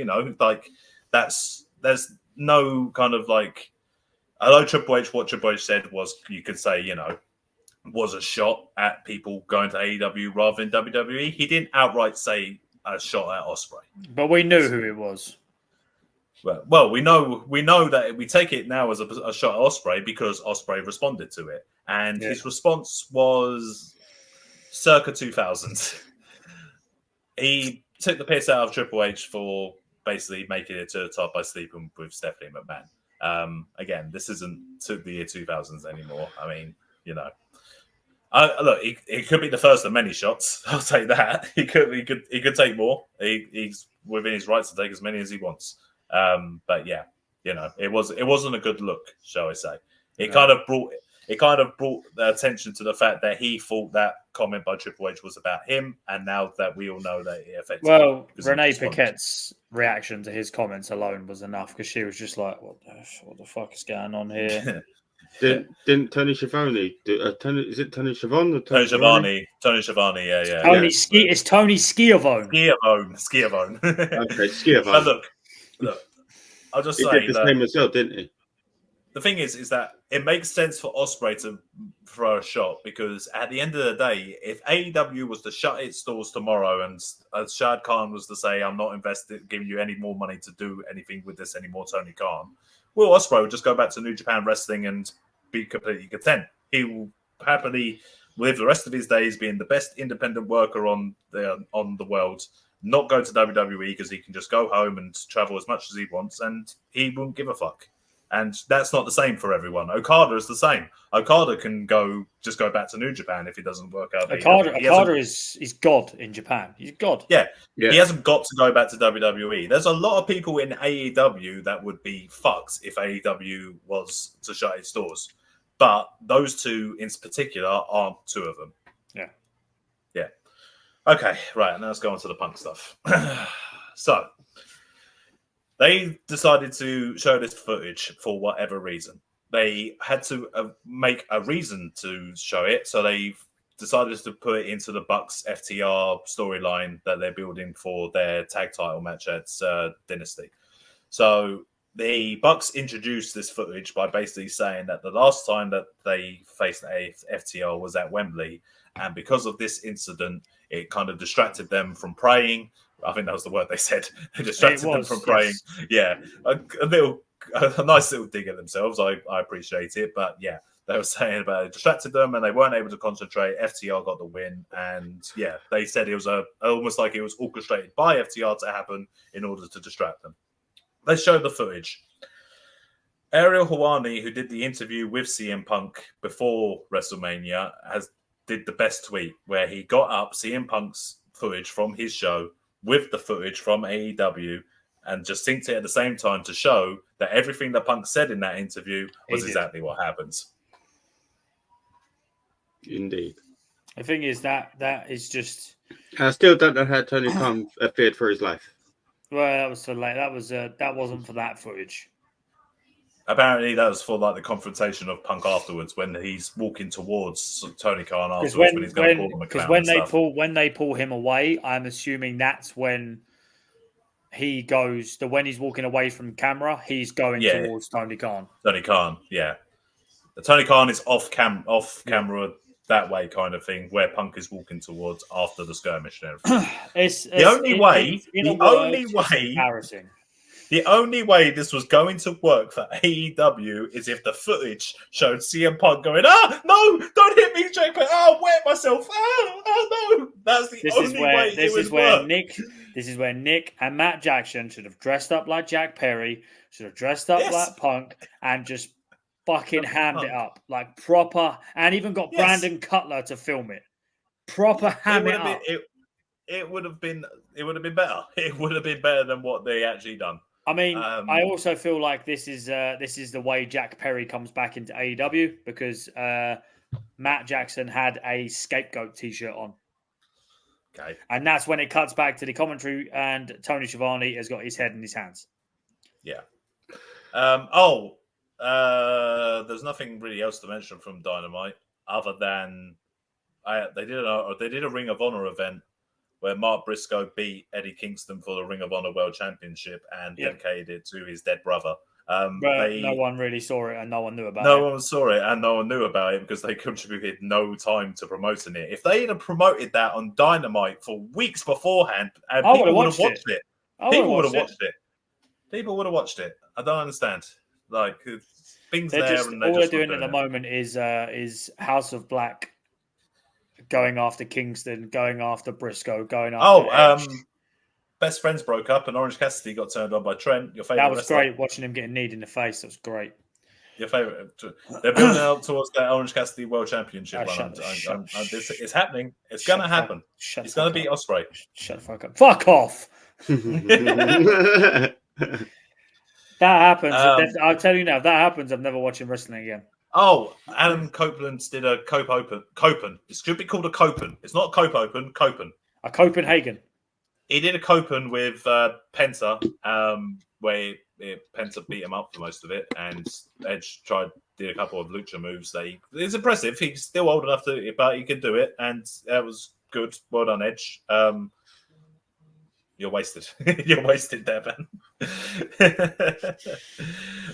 there's no kind of like, although Triple H, what Triple H said was, you could say, was a shot at people going to AEW rather than WWE. He didn't outright say a shot at Ospreay. But we knew who it was. Well, we know that we take it now as a shot at Ospreay because Ospreay responded to it. And his response was circa 2000. He took the piss out of Triple H for basically making it to the top by sleeping with Stephanie McMahon. Again, this isn't the year 2000s anymore. I mean, look, he could be the first of many shots. I'll take that. He could take more. He's within his rights to take as many as he wants. But yeah, it wasn't a good look, shall I say? It kind of brought the attention to the fact that he thought that comment by Triple H was about him, and now that we all know that it affected him. Well, Renee Paquette's reaction to his comments alone was enough because she was just like, "What the fuck is going on here?" Didn't Tony Schiavone is it Tony Schiavone or Tony Schiavone? Tony Schiavone, yeah. It's Tony Schiavone. Schiavone. Okay, Schiavone. But look, I'll just say did the same as well, didn't he? The thing is that it makes sense for Ospreay to throw a shot because at the end of the day, if AEW was to shut its doors tomorrow and Shad Khan was to say, "I'm not giving you any more money to do anything with this anymore," Tony Khan, Will Ospreay would just go back to New Japan Wrestling and be completely content. He will happily live the rest of his days being the best independent worker on the world, not go to WWE because he can just go home and travel as much as he wants, and he won't give a fuck. And that's not the same for everyone. Okada is the same. Okada can go back to New Japan if he doesn't work out. Okada is God in Japan. He's God. Yeah. He hasn't got to go back to WWE. There's a lot of people in AEW that would be fucked if AEW was to shut its doors. But those two in particular aren't two of them. Yeah. Yeah. Okay, right. Now let's go on to the Punk stuff. So, they decided to show this footage for whatever reason. They had to make a reason to show it, so they decided to put it into the Bucks FTR storyline that they're building for their tag title match at Dynasty. So the Bucks introduced this footage by basically saying that the last time that they faced FTR was at Wembley, and because of this incident, it kind of distracted them from praying. I think that was the word they said. It distracted them from praying. Yes. Yeah, a nice little dig at themselves. I appreciate it, but yeah, they were saying about it distracted them, and they weren't able to concentrate. FTR got the win, and yeah, they said it was almost like it was orchestrated by FTR to happen in order to distract them. They showed the footage. Ariel Helwani, who did the interview with CM Punk before WrestleMania, did the best tweet where he got up CM Punk's footage from his show with the footage from AEW and just synced it at the same time to show that everything that Punk said in that interview was exactly what happens. Indeed. The thing is that is just... I still don't know how Tony Khan feared for his life. Well, that was so late. That wasn't for that footage. Apparently, that was for like the confrontation of Punk afterwards when he's walking towards Tony Khan afterwards when he's going to call him a clown. Because when they pull him away, I'm assuming that's when he goes. When he's walking away from camera, he's going towards Tony Khan. Tony Khan, yeah. Tony Khan is off camera that way kind of thing, where Punk is walking towards after the skirmish and everything. The only way this was going to work for AEW is if the footage showed CM Punk going, no, don't hit me, Jake, I'll wet myself. No. That's the only way it would work. This is where Nick and Matt Jackson should have dressed up like Jack Perry, should have dressed up like Punk, and just fucking hammed it up. Like proper, and even got Brandon Cutler to film it. Proper ham it up. It would have been better. It would have been better than what they actually done. I mean, I also feel like this is the way Jack Perry comes back into AEW because Matt Jackson had a Scapegoat t-shirt on. Okay. And that's when it cuts back to the commentary and Tony Schiavone has got his head in his hands. Yeah. There's nothing really else to mention from Dynamite other than they did a Ring of Honor event where Mark Briscoe beat Eddie Kingston for the Ring of Honor World Championship and dedicated it to his dead brother. But no one really saw it and no one knew about it. No one saw it and no one knew about it because they contributed no time to promoting it. If they had promoted that on Dynamite for weeks beforehand, and people would have watched it. People would have watched it. People would have watched it. I don't understand. Like things they're there, just, and all they're doing at the moment is House of Black going after Kingston, going after Briscoe, going after Edge. Best friends broke up and Orange Cassidy got turned on by Trent. Your favorite? That was wrestler. great watching him getting kneed in the face. That was great. Your favorite? They're building out towards that Orange Cassidy World Championship run. It's happening. It's going to happen. He's going to beat Ospreay. Shut the fuck up. Fuck off. That happens. I'll tell you now. If that happens, I'm never watching wrestling again. Oh, Adam Copeland did a Cope Open. Copen. It should be called a Copen. It's not Cope Open. Copen. A Copenhagen. He did a Copen with Penta, where Penta beat him up for most of it, and Edge did a couple of lucha moves. It's impressive. He's still old enough but he can do it, and that was good. Well done, Edge. You're wasted. You're wasted there, Ben.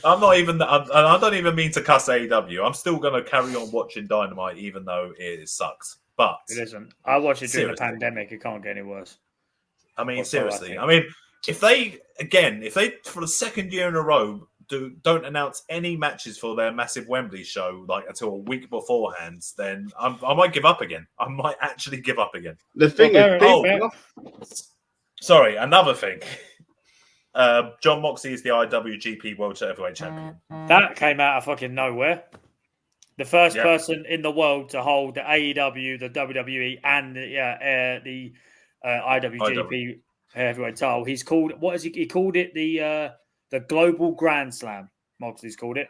I'm not even. I don't even mean to cuss AEW. I'm still going to carry on watching Dynamite, even though it sucks. But it isn't. I watched it during the pandemic. It can't get any worse. I mean, seriously. I mean, if they for the second year in a row don't announce any matches for their massive Wembley show until a week beforehand, then I might give up again. I might actually give up again. The thing is, sorry, another thing. John Moxley is the IWGP World Heavyweight Champion. That came out of fucking nowhere. The first person in the world to hold the AEW, the WWE, and the IWGP Heavyweight title. He's called he called it the Global Grand Slam. Moxley's called it.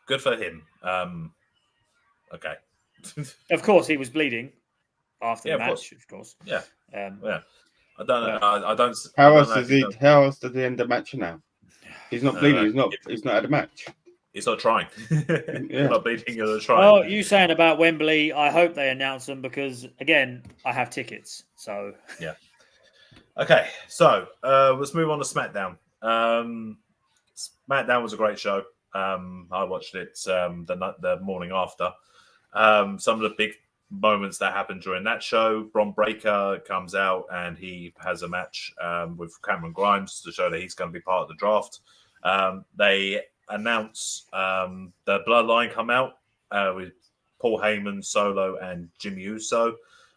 Good for him. Okay. Of course, he was bleeding after the match. Of course. Yeah. I don't know. I don't. How else does he end the match now? He's not bleeding. He's not had a match. He's not trying. He's not bleeding. He's trying. Well, you saying about Wembley? I hope they announce them because again, I have tickets. So yeah. Okay, so let's move on to SmackDown. SmackDown was a great show. I watched it the morning after. Some of the big moments that happened during that show. Bron Breakker comes out and he has a match with Cameron Grimes to show that he's going to be part of the draft. They announce the Bloodline come out with Paul Heyman, Solo, and Jimmy Uso.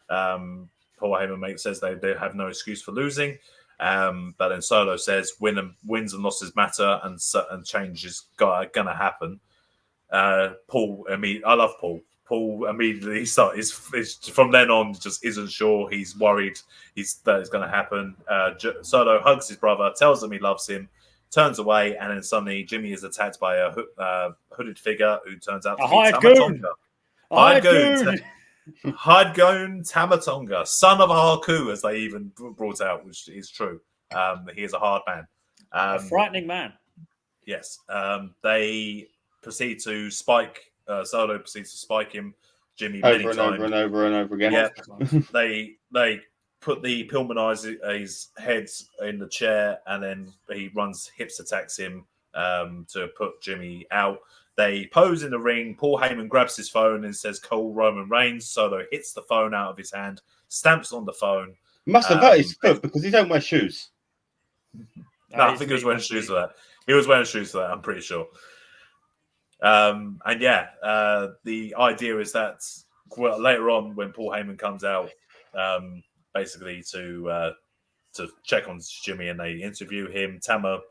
Paul Heyman says they have no excuse for losing. But then Solo says wins and losses matter and change is going to happen. I love Paul. Paul immediately starts from then on just isn't sure. He's worried that it's going to happen. Solo hugs his brother, tells him he loves him, turns away, and then suddenly Jimmy is attacked by a hooded figure who turns out to be Tama Tonga. Hardgoon Tama Tonga, son of a Haku, as they even brought out, which is true. He is a hard man. A frightening man. Yes. They proceed to spike. Solo proceeds to spike him. Jimmy many times. Over and over again. Yeah. They put the Pillmanizer's heads in the chair, and then he hips attacks him to put Jimmy out. They pose in the ring. Paul Heyman grabs his phone and says, "Call Roman Reigns." Solo hits the phone out of his hand, stamps on the phone. Must have hurt his foot because he don't wear shoes. No, I think he was wearing shoes for that. He was wearing shoes for that, I'm pretty sure. The idea is that later on when Paul Heyman comes out, basically to check on Jimmy and they interview him, Tama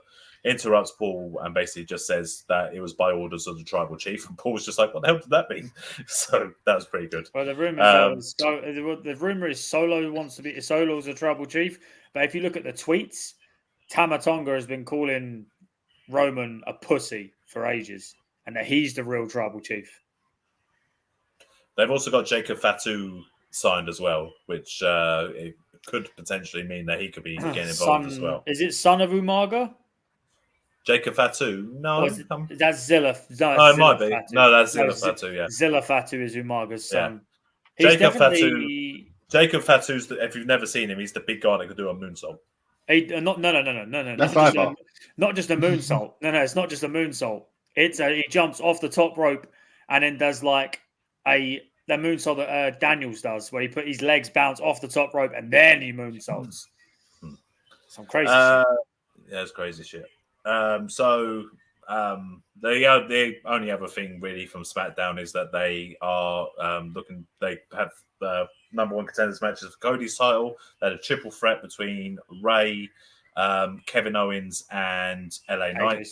interrupts Paul and basically just says that it was by orders of the tribal chief, and Paul's just like, what the hell did that mean? So that was pretty good. Well, the rumor is Solo's a tribal chief, but if you look at the tweets, Tama Tonga has been calling Roman a pussy for ages, and that he's the real tribal chief. They've also got Jacob Fatu signed as well, which it could potentially mean that he could be getting involved as well. Is it son of Umaga? Jacob Fatu? No. That's Zilla. No, it might be. Fatu. No, that's Zilla Fatu, yeah. Zilla Fatu is Umaga's son. Yeah. Jacob Fatu Jacob Fatu's, if you've never seen him, he's the big guy that could do a moonsault. No. That's not just a moonsault. No, it's not just a moonsault. It's he jumps off the top rope and then does like the moonsault that Daniels does, where he put his legs bounce off the top rope and then he moonsaults. Some crazy shit. Yeah, it's crazy shit. The only other thing really from SmackDown is that they are they have number one contenders matches for Cody's title. They had a triple threat between Ray, Kevin Owens, and LA Knight.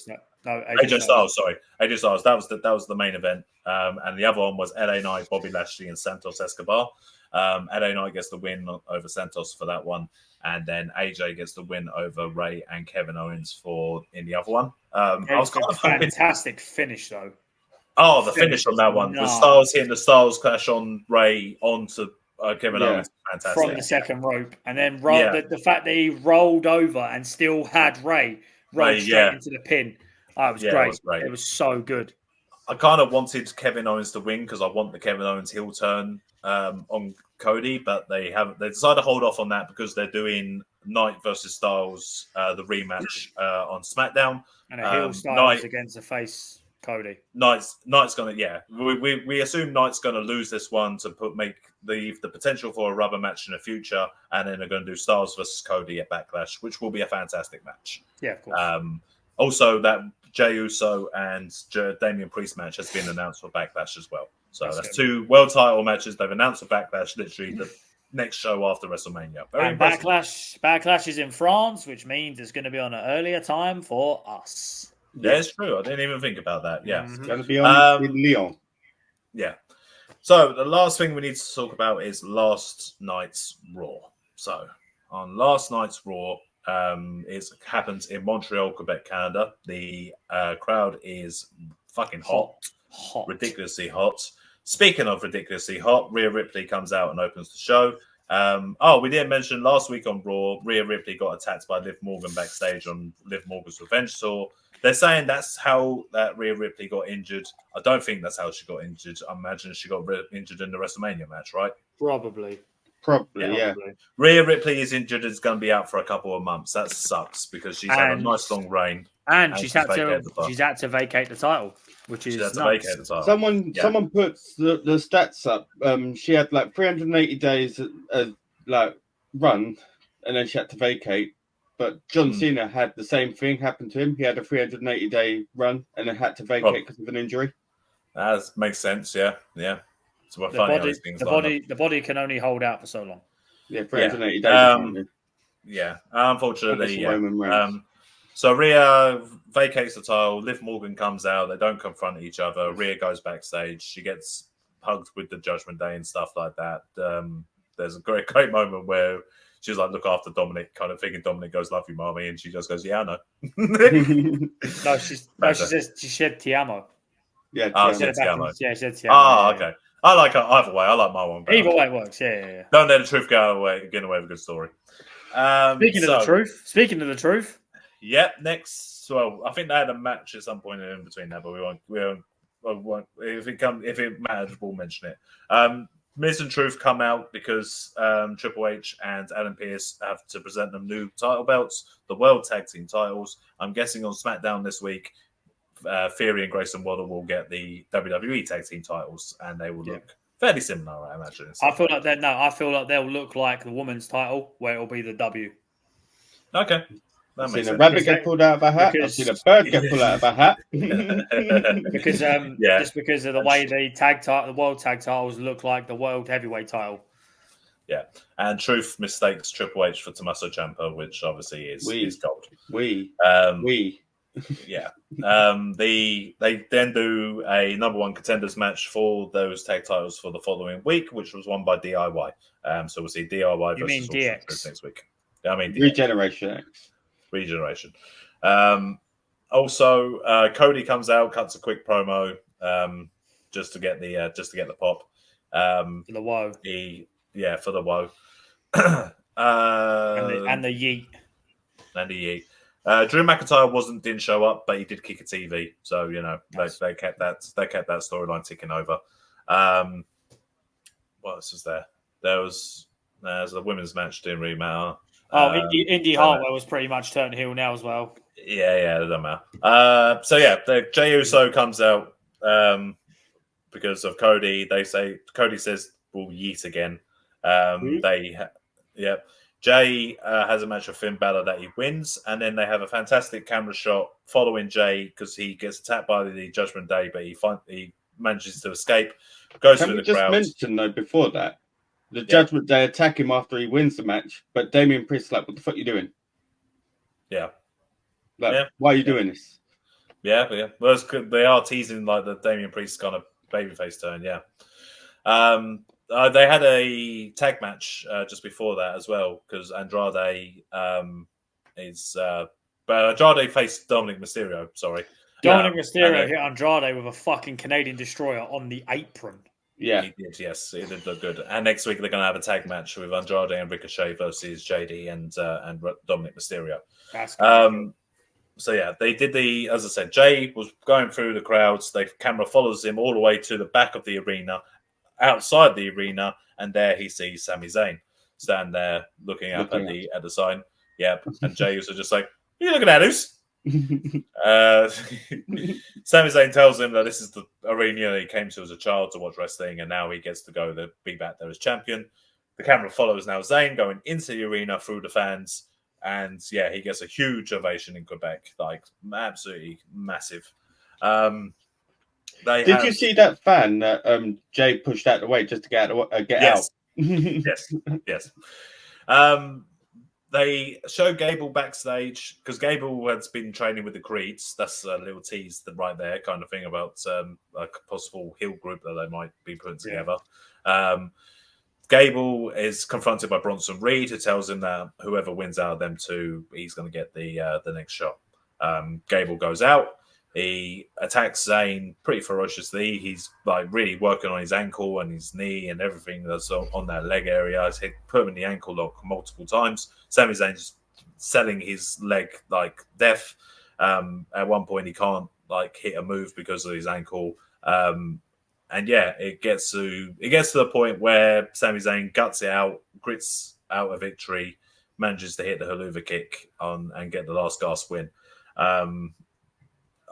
AJ Styles. Sorry, AJ Styles. That was the main event. And the other one was LA Knight, Bobby Lashley, and Santos Escobar. LA Knight gets the win over Santos for that one, and then AJ gets the win over Ray and Kevin Owens in the other one. I was kind of fantastic finish though. Oh, the finish on that one. The Styles hitting the Styles Clash on Ray onto Kevin Owens. Fantastic. From the second rope. And then the fact that he rolled over and still had Ray rolled straight into the pin. Oh, it was great. It was great. It was so good. I kind of wanted Kevin Owens to win because I want the Kevin Owens heel turn on Cody, but they decided to hold off on that because they're doing Knight versus Styles, the rematch on SmackDown. And a heel Styles against a face Cody. Knight's gonna we assume Knight's gonna lose this one to make the potential for a rubber match in the future, and then they're gonna do Styles versus Cody at Backlash, which will be a fantastic match. Yeah, of course. Also, that Jey Uso and Damian Priest match has been announced for Backlash as well. So that's two world title matches they've announced for Backlash, literally the next show after WrestleMania. And Backlash is in France, which means it's going to be on an earlier time for us. Yeah, it's true. I didn't even think about that. Yeah. It's going to be on in Lyon. Yeah. So the last thing we need to talk about is last night's Raw. So on last night's Raw, it happens in Montreal, Quebec, Canada. The crowd is fucking hot. Ridiculously hot. Speaking of ridiculously hot, Rhea Ripley comes out and opens the show. We didn't mention last week on Raw, Rhea Ripley got attacked by Liv Morgan backstage on Liv Morgan's Revenge Tour. They're saying that's how Rhea Ripley got injured. I don't think that's how she got injured. I imagine she got injured in the WrestleMania match, right? Probably, yeah. Rhea Ripley is injured and is going to be out for a couple of months. That sucks because she's had a nice long reign. And she's had to vacate the title, which is nuts. Someone puts the stats up. She had like 380 days run, and then she had to vacate. But John Cena had the same thing happen to him. He had a 380-day run and then had to vacate because of an injury. That makes sense. Yeah. So the body can only hold out for so long. Yeah, 380 days. Unfortunately, so Rhea vacates the title. Liv Morgan comes out. They don't confront each other. Rhea goes backstage. She gets hugged with the Judgment Day and stuff like that. There's a great moment where she's like, look after Dominic, kind of thinking Dominic goes, love you, mommy. And she just goes, yeah, I know. she said Ti Amo. Yeah, she said Ti Amo. Yeah, she said Ti Amo. Okay. I like her either way. I like my one. Either way works. Yeah. Don't let the truth get away with a good story. Speaking of the truth. Yep. Next, well, I think they had a match at some point in between there, but we won't. If it matters, we'll mention it. Miz and Truth come out because Triple H and Adam Pearce have to present them new title belts, the World Tag Team titles. I'm guessing on SmackDown this week, Theory and Grayson Waller will get the WWE Tag Team titles, and they will look fairly similar, I imagine. I feel like they'll look like the women's title, where it'll be the W. Okay. I've seen a rabbit get pulled out of a hat. I've seen a bird get pulled out of a hat. Just because of the way the World Tag titles look like the World Heavyweight title. Yeah, and Truth mistakes Triple H for Tommaso Ciampa, which obviously is gold. Yeah. They then do a number one contenders match for those tag titles for the following week, which was won by DIY. So we'll see DIY versus DX next week. I mean DX. Regeneration. Also, Cody comes out, cuts a quick promo, just to get the pop. For the woe. For the woe. And the yeet. And the yeet. Drew McIntyre didn't show up, but he did kick a TV. So they kept that storyline ticking over. What else was there? There was So the women's match didn't really matter. Indy Hartwell was pretty much turned heel now as well. Yeah, it doesn't matter. The Jey Uso comes out because of Cody. Cody says we'll yeet again. Jey has a match with Finn Balor that he wins, and then they have a fantastic camera shot following Jey because he gets attacked by the Judgment Day, but he manages to escape. Goes through the crowd. Can we just mention though before that, the Judgment Day attack him after he wins the match, but Damian Priest's like, "What the fuck are you doing? Why are you doing this?" Yeah. Well, they are teasing like the Damian Priest kind of babyface turn. Yeah. They had a tag match just before that as well because Andrade Andrade faced Dominic Mysterio. Sorry, Dominic Mysterio hit Andrade with a fucking Canadian Destroyer on the apron. Yeah, he did. Yes, it did look good. And next week they're going to have a tag match with Andrade and Ricochet versus JD and Dominic Mysterio. That's good. So yeah, they did as I said, Jey was going through the crowds. The camera follows him all the way to the back of the arena, outside the arena, and there he sees Sami Zayn stand there looking up at the sign. Yep, and Jey was just like, "What are you looking at, Oos?" Sami Zayn tells him that this is the arena he came to as a child to watch wrestling, and now he gets to go be back there as champion. The camera follows now Zayn going into the arena through the fans. And yeah, he gets a huge ovation in Quebec, like absolutely massive. Did you see that fan that Jey pushed out the way just to get out? Yes. They show Gable backstage because Gable has been training with the Creeds. That's a little tease right there, kind of thing about a possible heel group that they might be putting together. Gable is confronted by Bronson Reed, who tells him that whoever wins out of them two, he's going to get the next shot. Gable goes out. He attacks Zayn pretty ferociously. He's like really working on his ankle and his knee and everything that's on that leg area. He's put him in the ankle lock multiple times. Sami Zayn just selling his leg like death. At one point, he can't like hit a move because of his ankle. And yeah, it gets to the point where Sami Zayn guts it out, grits out a victory, manages to hit the haluva kick on and get the last gasp win.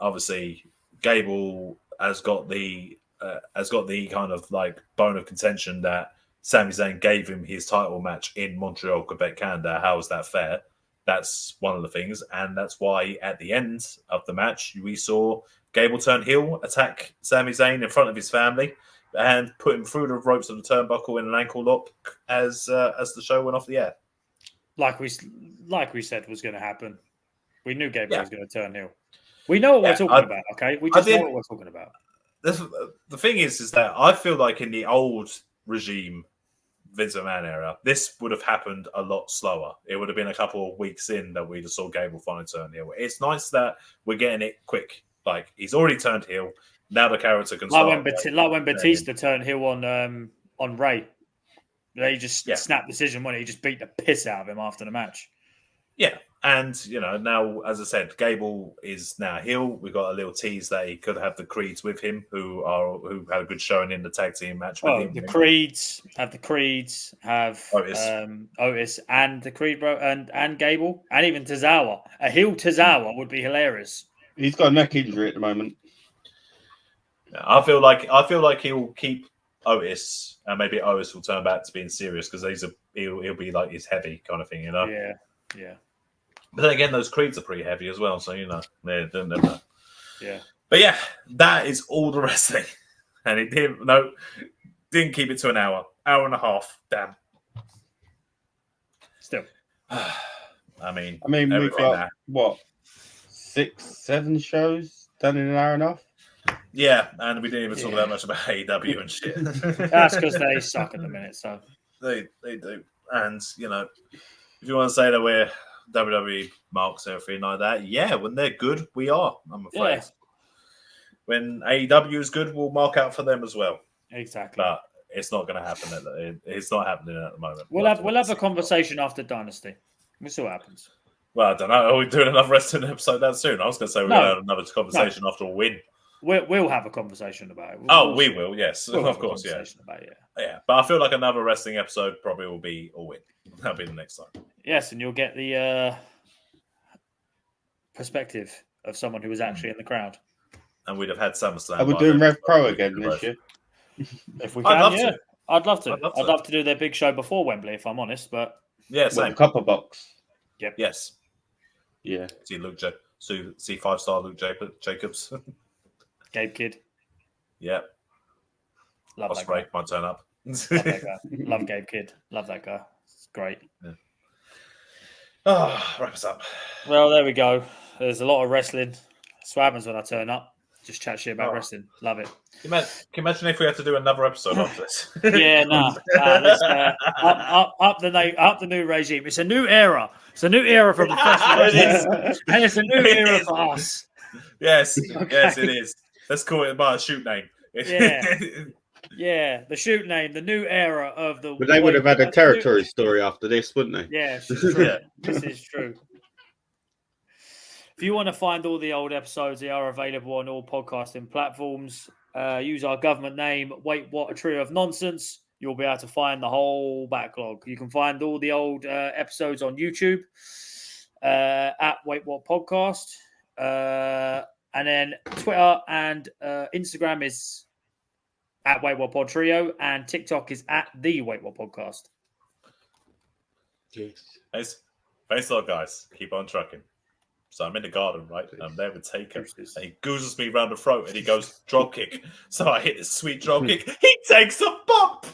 Obviously, Gable has got the kind of like bone of contention that Sami Zayn gave him his title match in Montreal, Quebec, Canada. How is that fair? That's one of the things, and that's why at the end of the match we saw Gable turn heel, attack Sami Zayn in front of his family, and put him through the ropes of the turnbuckle in an ankle lock as the show went off the air. Like we said was going to happen. We knew Gable was going to turn heel. We know what we're talking about, okay? We just know what we're talking about. The thing is that I feel like in the old regime, Vince McMahon era, this would have happened a lot slower. It would have been a couple of weeks in that we just saw Gable finally turn heel. It's nice that we're getting it quick. Like, he's already turned heel. Now the character can start. Like when Batista turned heel on Ray. They just snapped decision when he just beat the piss out of him after the match. Yeah. And, now, as I said, Gable is now heel. We've got a little tease that he could have the Creeds with him who had a good showing in the tag team match. The Creeds have Otis and the Creed bro and Gable and even Tozawa. A heel Tozawa would be hilarious. He's got a neck injury at the moment. I feel like he'll keep Otis, and maybe Otis will turn back to being serious because he'll be like his heavy kind of thing, Yeah. But then again, those Creeds are pretty heavy as well, so they don't know. Yeah. But yeah, that is all the wrestling, and it didn't keep it to an hour and a half. Damn. Still. I mean, we've got what 6-7 shows done in an hour and a half. Yeah, and we didn't even talk that much about AEW and shit. That's because they suck at the minute, so they do. And if you want to say that we're WWE marks and everything like that, yeah, when they're good, we are. I'm afraid. Yeah. When AEW is good, we'll mark out for them as well. Exactly. But it's not going to happen. It's not happening at the moment. We'll have a conversation after Dynasty. We'll see what happens. Well, I don't know. Are we doing another wrestling episode that soon? I was going to say we're going to have another conversation after a win. we'll have a conversation about it. We will. Yes, we'll of course. Yeah. About it. Yeah, but I feel like another wrestling episode probably will be a win. That'll be the next time. Yes, and you'll get the perspective of someone who was actually in the crowd. And we'd have had SummerSlam. Are we doing Rev Pro again this year? If we can, I'd love to. I'd love to do their big show before Wembley, if I'm honest. But yeah, same. Copper box. Yep. Yes. Yeah. See 5-star Luke Jacobs. Gabe Kidd. Yeah. Love Ospreay that guy. might turn up. Love that guy. Love Gabe Kidd. Love that guy. It's great. Yeah. Oh, wrap us up. Well, there we go. There's a lot of wrestling. That's what happens when I turn up. Just chat shit about wrestling. Love it. Can you imagine if we had to do another episode after this? Yeah, let's up the new regime. It's a new era. It's a new era for professional wrestling, and it's a new era for us. Yes, yes, it is. Let's call it by a shoot name. Yeah, the shoot name, the new era of the. But they would have had a territory story after this, wouldn't they? Yeah, this is true. This is true. If you want to find all the old episodes, they are available on all podcasting platforms. Use our government name, Wait What, a Trio of Nonsense. You'll be able to find the whole backlog. You can find all the old episodes on YouTube at Wait What Podcast. And then Twitter and Instagram is at WaitWhatPodTrio, and TikTok is at the Wait What Podcast. Yes. Thanks a lot, guys. Keep on trucking. So I'm in the garden, right? And I'm there with Taker. And he goozles me round the throat and he goes, drop kick. So I hit this sweet drop kick. He takes a bump.